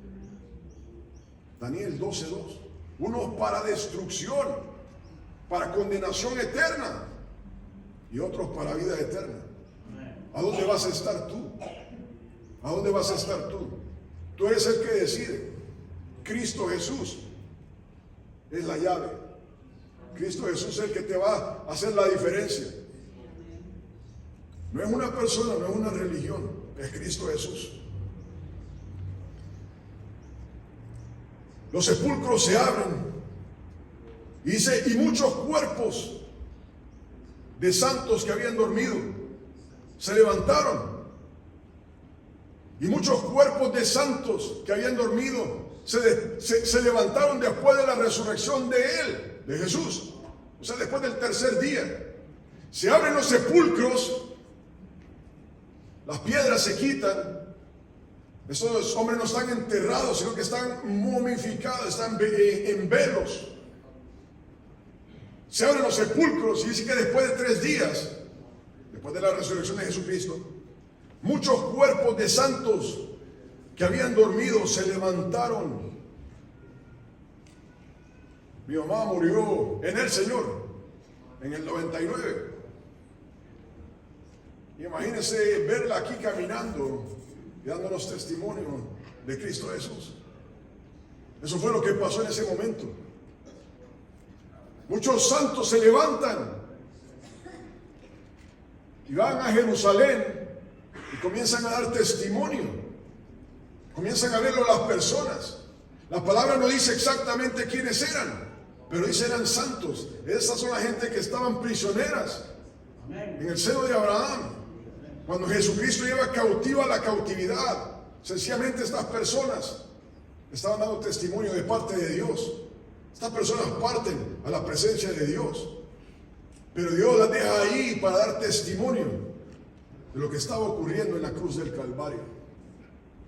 Daniel 12:2. Unos para destrucción, para condenación eterna, y otros para vida eterna. ¿A dónde vas a estar tú? ¿A dónde vas a estar tú? Tú eres el que decide. Cristo Jesús es la llave. Cristo Jesús es el que te va a hacer la diferencia. No es una persona, no es una religión, es Cristo Jesús. Los sepulcros se abren. Y dice, y muchos cuerpos de santos que habían dormido se levantaron. Y muchos cuerpos de santos que habían dormido se levantaron después de la resurrección de Él, de Jesús. O sea, después del tercer día. Se abren los sepulcros, las piedras se quitan. Estos hombres no están enterrados, sino que están momificados, están en velos. Se abren los sepulcros y dice que después de 3 días, después de la resurrección de Jesucristo, muchos cuerpos de santos que habían dormido se levantaron. Mi mamá murió en el Señor en el 99. Imagínense verla aquí caminando y dándonos testimonio de Cristo Jesús. Eso fue lo que pasó en ese momento. Muchos santos se levantan y van a Jerusalén y comienzan a dar testimonio. Comienzan a verlo las personas. La palabra no dice exactamente quiénes eran, pero dice eran santos. Esas son la gente que estaban prisioneras en el seno de Abraham. Cuando Jesucristo lleva cautiva la cautividad, sencillamente estas personas estaban dando testimonio de parte de Dios. Estas personas parten a la presencia de Dios, pero Dios las deja ahí para dar testimonio de lo que estaba ocurriendo en la cruz del Calvario.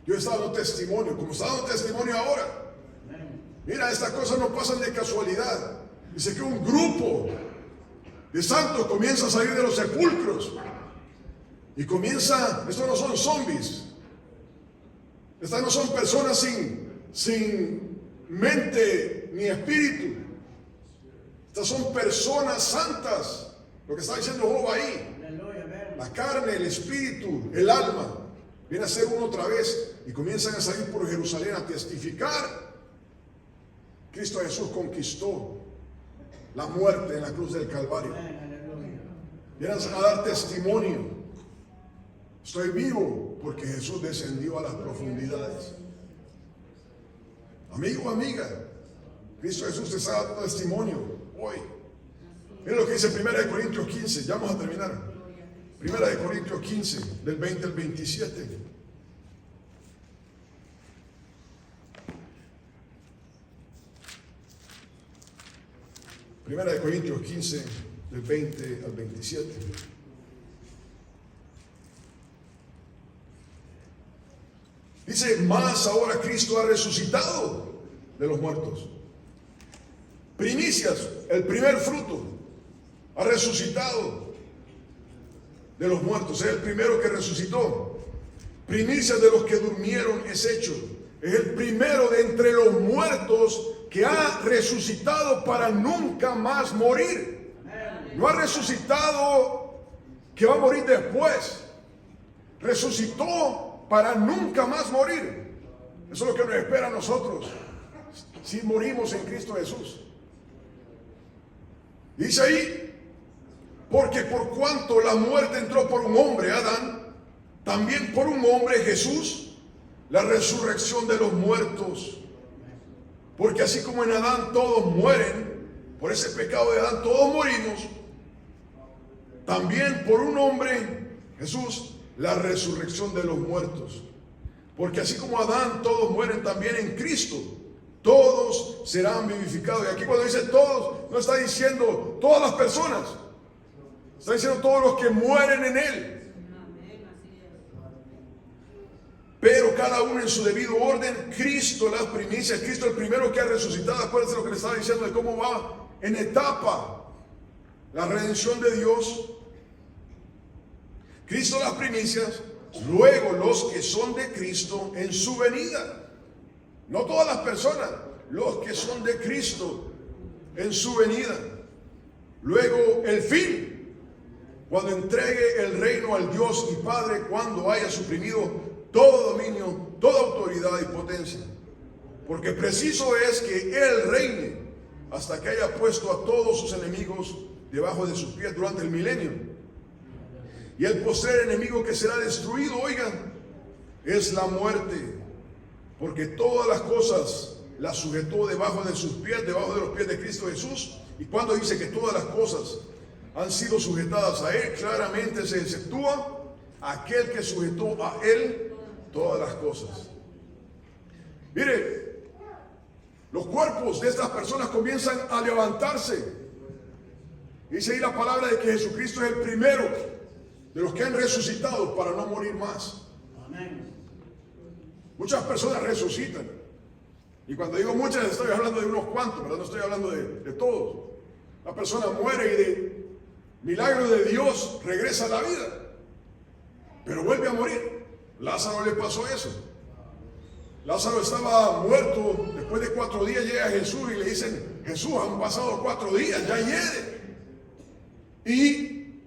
Dios está dando testimonio, como está dando testimonio ahora. Mira, estas cosas no pasan de casualidad. Dice que un grupo de santos comienza a salir de los sepulcros. Y comienza, estos no son zombies. Estas no son personas sin mente ni espíritu. Estas son personas santas. Lo que está diciendo Job ahí. La carne, el espíritu, el alma. Viene a ser uno otra vez. Y comienzan a salir por Jerusalén a testificar. Cristo Jesús conquistó la muerte en la cruz del Calvario. Vienen a dar testimonio. Estoy vivo porque Jesús descendió a las profundidades. Amigo, amiga, Cristo Jesús te está dando testimonio hoy. Mira lo que dice 1 Corintios 15, ya vamos a terminar. 1 Corintios 15, del 20 al 27. Primera de Corintios 15, del 20 al 27. Dice, más ahora Cristo ha resucitado de los muertos. Primicias, el primer fruto, ha resucitado. de los muertos. Es el primero que resucitó. Primicias de los que durmieron es hecho. Es el primero de entre los muertos que ha resucitado para nunca más morir. No ha resucitado que va a morir después. Resucitó para nunca más morir. Eso es lo que nos espera a nosotros si morimos en Cristo Jesús. Dice ahí, porque por cuanto la muerte entró por un hombre, Adán, también por un hombre, Jesús, la resurrección de los muertos. Porque así como en Adán todos mueren, por ese pecado de Adán todos morimos, también por un hombre, Jesús, la resurrección de los muertos. Porque así como Adán todos mueren, también en Cristo todos serán vivificados. Y aquí cuando dice todos, no está diciendo todas las personas, está diciendo todos los que mueren en Él. Pero cada uno en su debido orden. Cristo las primicias, Cristo el primero que ha resucitado. Acuérdense lo que le estaba diciendo de cómo va en etapa la redención de Dios. Cristo las primicias, luego los que son de Cristo en su venida. No todas las personas, los que son de Cristo en su venida. Luego el fin, cuando entregue el reino al Dios y Padre, cuando haya suprimido todo dominio, toda autoridad y potencia. Porque preciso es que Él reine hasta que haya puesto a todos sus enemigos debajo de sus pies durante el milenio. Y el postrer enemigo que será destruido, oigan, es la muerte. Porque todas las cosas las sujetó debajo de sus pies, debajo de los pies de Cristo Jesús. Y cuando dice que todas las cosas han sido sujetadas a Él, claramente se exceptúa aquel que sujetó a Él todas las cosas. Mire, los cuerpos de estas personas comienzan a levantarse. Dice ahí la palabra de que Jesucristo es el primero de los que han resucitado para no morir más. Amén. Muchas personas resucitan. Y cuando digo muchas, estoy hablando de unos cuantos, ¿verdad? No estoy hablando de todos. La persona muere y de milagro de Dios regresa a la vida, pero vuelve a morir. Lázaro le pasó eso. Lázaro estaba muerto. Después de 4 días llega Jesús y le dicen: Jesús, han pasado 4 días, ya hiede. Y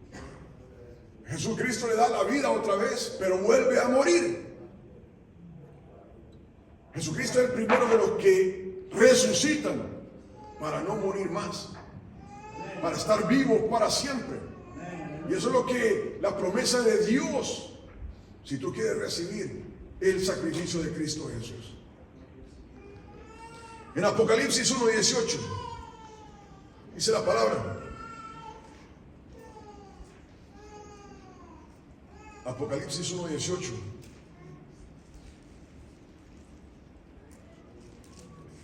Jesucristo le da la vida otra vez, pero vuelve a morir. Jesucristo es el primero de los que resucitan para no morir más, para estar vivos para siempre. Y eso es lo que la promesa de Dios, si tú quieres recibir el sacrificio de Cristo Jesús. En Apocalipsis 1:18 dice la palabra. Apocalipsis 1:18.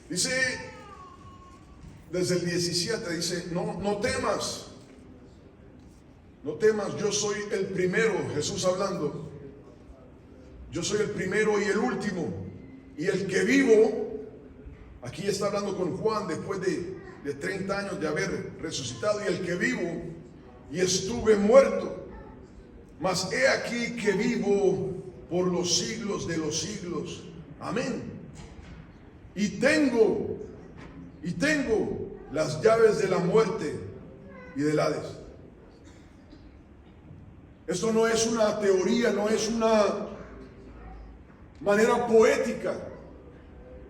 Dice, desde el 17, dice, no temas, yo soy el primero, Jesús hablando, yo soy el primero y el último, y el que vivo. Aquí está hablando con Juan después de 30 años de haber resucitado. Y el que vivo y estuve muerto, mas he aquí que vivo por los siglos de los siglos. Amén. Y tengo las llaves de la muerte y del Hades. Esto no es una teoría, no es una manera poética.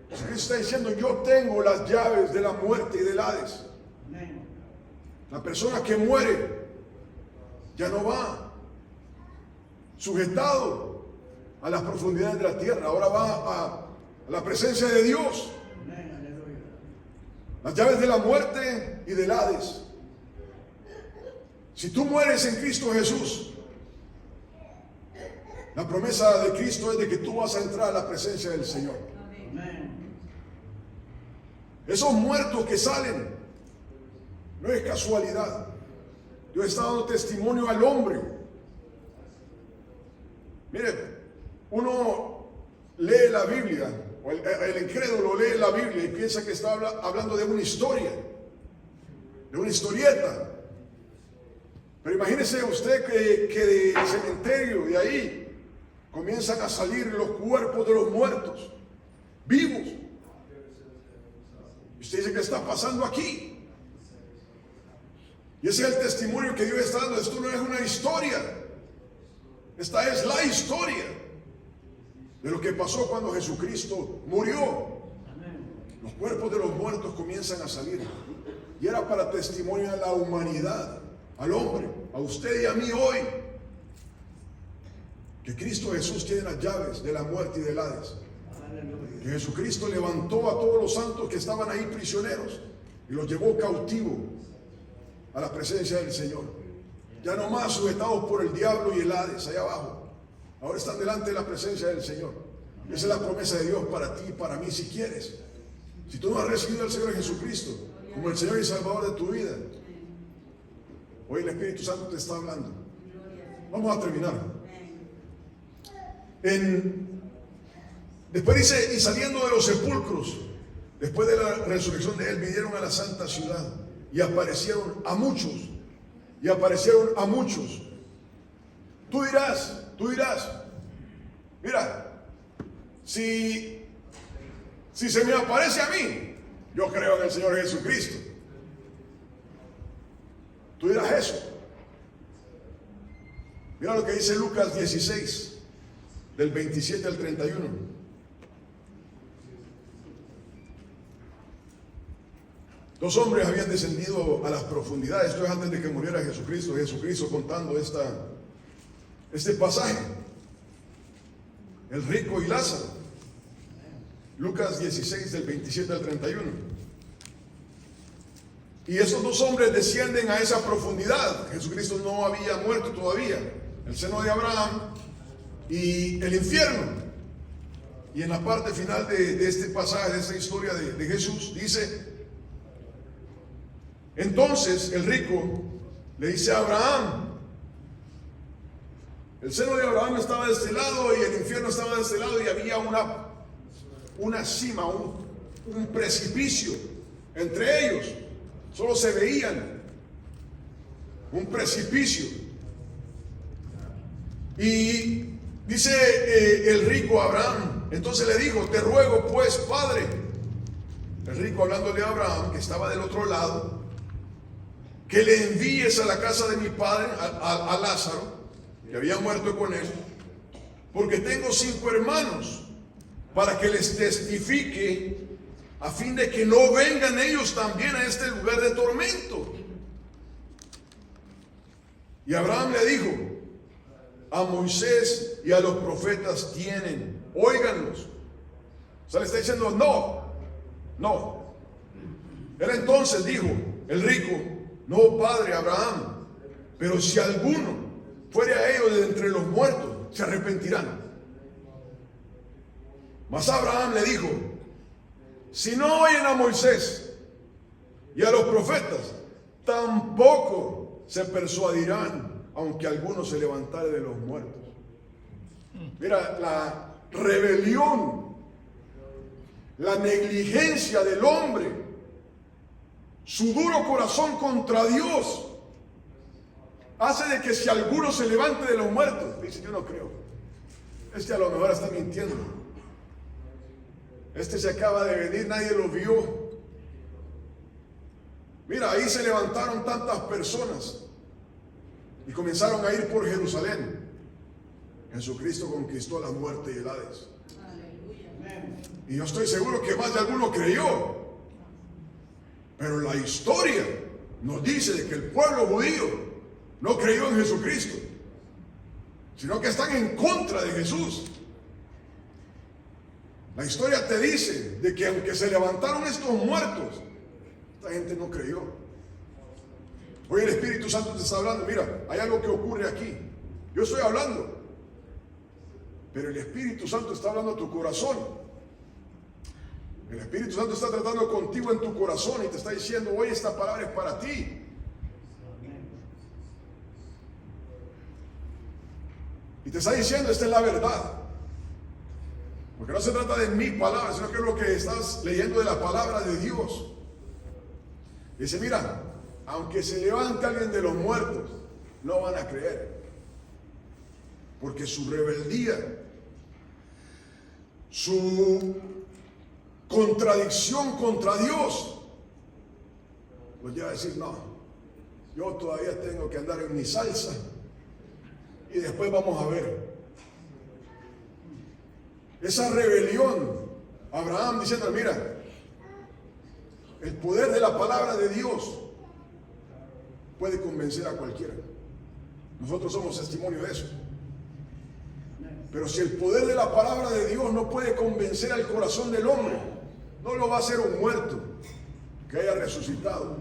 Cristo está diciendo: yo tengo las llaves de la muerte y del Hades. La persona que muere ya no va sujetado a las profundidades de la tierra, ahora va a la presencia de Dios. Las llaves de la muerte y del Hades. Si tú mueres en Cristo Jesús, la promesa de Cristo es de que tú vas a entrar a la presencia del Señor. Esos muertos que salen no es casualidad. Dios está dando testimonio al hombre. Mire, uno lee la Biblia, o el incrédulo lee la Biblia y piensa que está hablando de una historia, de una historieta. Pero imagínese usted que del cementerio, de ahí, comienzan a salir los cuerpos de los muertos, vivos. Y usted dice, ¿qué está pasando aquí? Y ese es el testimonio que Dios está dando. Esto no es una historia. Esta es la historia de lo que pasó cuando Jesucristo murió. Los cuerpos de los muertos comienzan a salir. Y era para testimonio a la humanidad, al hombre, a usted y a mí hoy, que Cristo Jesús tiene las llaves de la muerte y del Hades. Que Jesucristo levantó a todos los santos que estaban ahí prisioneros y los llevó cautivo a la presencia del Señor. Ya no más sujetados por el diablo y el Hades allá abajo. Ahora están delante de la presencia del Señor. Esa es la promesa de Dios para ti y para mí, si quieres. Si tú no has recibido al Señor Jesucristo como el Señor y Salvador de tu vida, hoy el Espíritu Santo te está hablando. Vamos a terminar. Después dice, y saliendo de los sepulcros, después de la resurrección de él, vinieron a la santa ciudad y aparecieron a muchos. Y aparecieron a muchos. Tú dirás, mira, si se me aparece a mí, yo creo en el Señor Jesucristo. Tú dirás eso. Mira lo que dice Lucas 16, del 27 al 31. Dos hombres habían descendido a las profundidades. Esto es antes de que muriera Jesucristo. Jesucristo contando este pasaje. El rico y Lázaro. Lucas 16 del 27 al 31. Y esos dos hombres descienden a esa profundidad. Jesucristo no había muerto todavía. El seno de Abraham y el infierno. Y en la parte final de este pasaje, de esta historia de Jesús, dice: entonces el rico le dice a Abraham, el seno de Abraham estaba de este lado y el infierno estaba de este lado, y había una cima, un precipicio entre ellos. Solo se veían un precipicio. Y dice el rico a Abraham, entonces le dijo: te ruego pues, padre, el rico hablándole a Abraham, que estaba del otro lado, que le envíes a la casa de mi padre, a Lázaro, que había muerto con él, porque tengo 5 hermanos, para que les testifique, a fin de que no vengan ellos también a este lugar de tormento. Y Abraham le dijo: a Moisés y a los profetas tienen, óiganlos. O sea, le está diciendo: no. Él entonces dijo, el rico: no, padre Abraham, pero si alguno fuere a ellos de entre los muertos, se arrepentirán. Mas Abraham le dijo: si no oyen a Moisés y a los profetas, tampoco se persuadirán, aunque alguno se levantare de los muertos. Mira, la rebelión, la negligencia del hombre, su duro corazón contra Dios, hace de que si alguno se levante de los muertos, dice: yo no creo, este a lo mejor está mintiendo, este se acaba de venir, nadie lo vio. Mira, ahí se levantaron tantas personas y comenzaron a ir por Jerusalén. Jesucristo conquistó la muerte y el Hades. Y yo estoy seguro que más de alguno creyó. Pero la historia nos dice de que el pueblo judío no creyó en Jesucristo, sino que están en contra de Jesús. La historia te dice de que aunque se levantaron estos muertos, esta gente no creyó. Hoy el Espíritu Santo te está hablando. Mira, hay algo que ocurre aquí. Yo estoy hablando, pero el Espíritu Santo está hablando a tu corazón. El Espíritu Santo está tratando contigo en tu corazón y te está diciendo: hoy esta palabra es para ti. Y te está diciendo: esta es la verdad. Porque no se trata de mi palabra, sino que es lo que estás leyendo de la palabra de Dios. Dice: mira, aunque se levante alguien de los muertos, no van a creer. Porque su rebeldía, su contradicción contra Dios, los lleva a decir, no, yo todavía tengo que andar en mi salsa y después vamos a ver. Esa rebelión, Abraham diciendo, mira, el poder de la palabra de Dios puede convencer a cualquiera. Nosotros somos testimonio de eso. Pero si el poder de la palabra de Dios no puede convencer al corazón del hombre, no lo va a hacer un muerto que haya resucitado.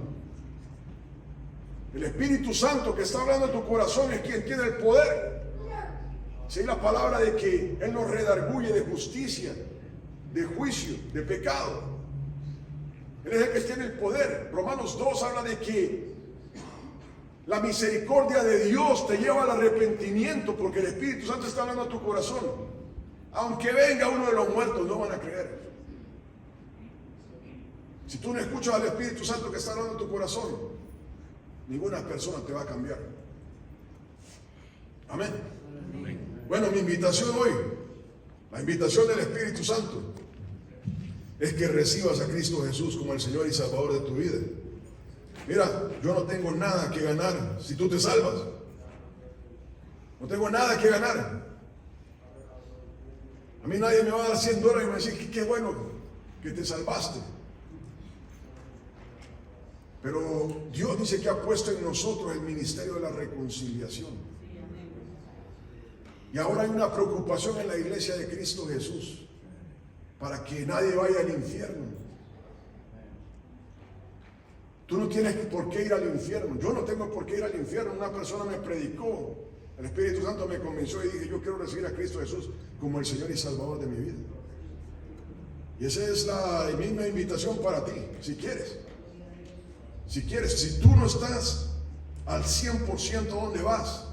El Espíritu Santo que está hablando en tu corazón es quien tiene el poder. Si hay la palabra de que Él nos redarguye de justicia, de juicio, de pecado. Él es el que tiene el poder. Romanos 2 habla de que la misericordia de Dios te lleva al arrepentimiento porque el Espíritu Santo está hablando a tu corazón. Aunque venga uno de los muertos, no van a creer. Si tú no escuchas al Espíritu Santo que está hablando a tu corazón, ninguna persona te va a cambiar. Amén. Bueno, mi invitación hoy, la invitación del Espíritu Santo, es que recibas a Cristo Jesús como el Señor y Salvador de tu vida. Mira, yo no tengo nada que ganar si tú te salvas. No tengo nada que ganar. A mí nadie me va a dar $100 y me va a decir, qué bueno que te salvaste. Pero Dios dice que ha puesto en nosotros el ministerio de la reconciliación. Y ahora hay una preocupación en la iglesia de Cristo Jesús para que nadie vaya al infierno. Tú no tienes por qué ir al infierno. Yo no tengo por qué ir al infierno. Una persona me predicó, el Espíritu Santo me convenció y dije, yo quiero recibir a Cristo Jesús como el Señor y Salvador de mi vida. Y esa es la misma invitación para ti, si quieres. Si quieres, si tú no estás al 100% donde vas,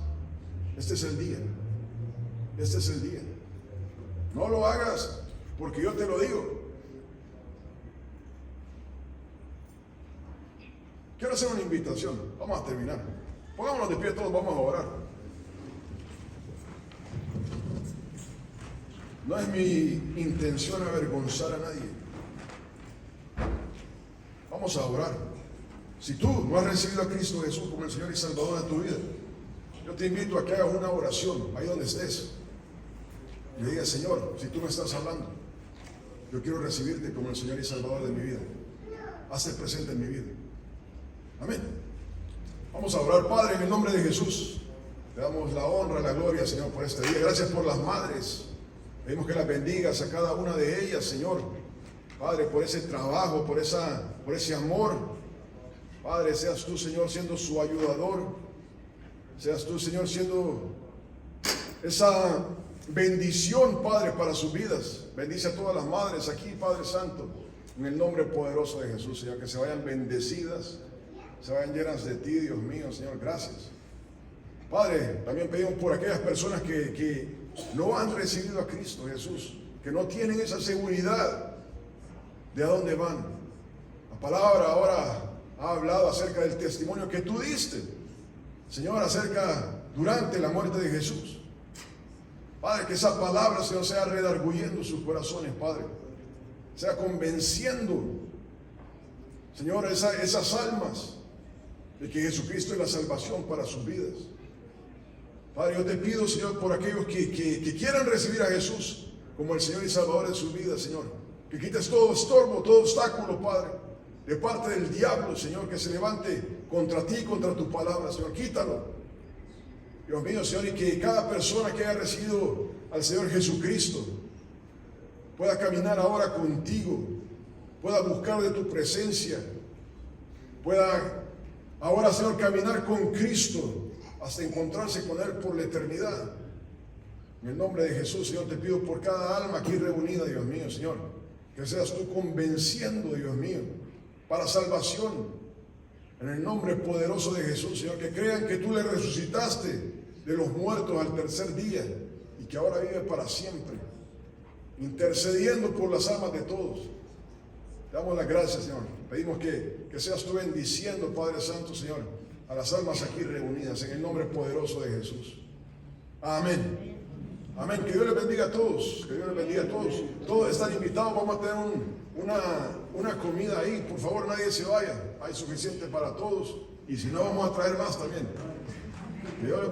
este es el día. Este es el día. No lo hagas porque yo te lo digo. Quiero hacer una invitación. Vamos a terminar. Pongámonos de pie todos, vamos a orar. No es mi intención avergonzar a nadie. Vamos a orar. Si tú no has recibido a Cristo Jesús como el Señor y Salvador de tu vida, yo te invito a que hagas una oración ahí donde estés. Y le digas, Señor, si tú me estás hablando, yo quiero recibirte como el Señor y Salvador de mi vida. Hazte presente en mi vida. Amén. Vamos a orar. Padre, en el nombre de Jesús, te damos la honra, la gloria, Señor, por este día. Gracias por las madres. Pedimos que las bendigas a cada una de ellas, Señor. Padre, por ese trabajo, por ese amor. Padre, seas tú, Señor, siendo su ayudador. Seas tú, Señor, siendo esa bendición, Padre, para sus vidas. Bendice a todas las madres aquí, Padre Santo, en el nombre poderoso de Jesús, Señor, que se vayan bendecidas, se vayan llenas de ti, Dios mío, Señor, gracias. Padre, también pedimos por aquellas personas que no han recibido a Cristo Jesús, que no tienen esa seguridad de a dónde van. La palabra ahora ha hablado acerca del testimonio que tú diste, Señor, durante la muerte de Jesús. Padre, que esa palabra, Señor, sea redarguyendo sus corazones, Padre. Sea convenciendo, Señor, esas almas de que Jesucristo es la salvación para sus vidas. Padre, yo te pido, Señor, por aquellos que quieran recibir a Jesús como el Señor y Salvador de sus vidas, Señor. Que quites todo estorbo, todo obstáculo, Padre, de parte del diablo, Señor, que se levante contra ti, contra tu palabra, Señor. Quítalo. Dios mío, Señor, y que cada persona que haya recibido al Señor Jesucristo pueda caminar ahora contigo, pueda buscar de tu presencia, pueda ahora, Señor, caminar con Cristo hasta encontrarse con Él por la eternidad. En el nombre de Jesús, Señor, te pido por cada alma aquí reunida, Dios mío, Señor, que seas tú convenciendo, Dios mío, para salvación. En el nombre poderoso de Jesús, Señor, que crean que tú le resucitaste de los muertos al tercer día y que ahora vive para siempre, intercediendo por las almas de todos. Te damos las gracias, Señor. Pedimos que seas tú bendiciendo, Padre Santo, Señor, a las almas aquí reunidas en el nombre poderoso de Jesús. Amén. Amén. Que Dios les bendiga a todos. Que Dios les bendiga a todos. Todos están invitados. Vamos a tener una comida ahí. Por favor, nadie se vaya. Hay suficiente para todos. Y si no, vamos a traer más también. Que Dios les bendiga.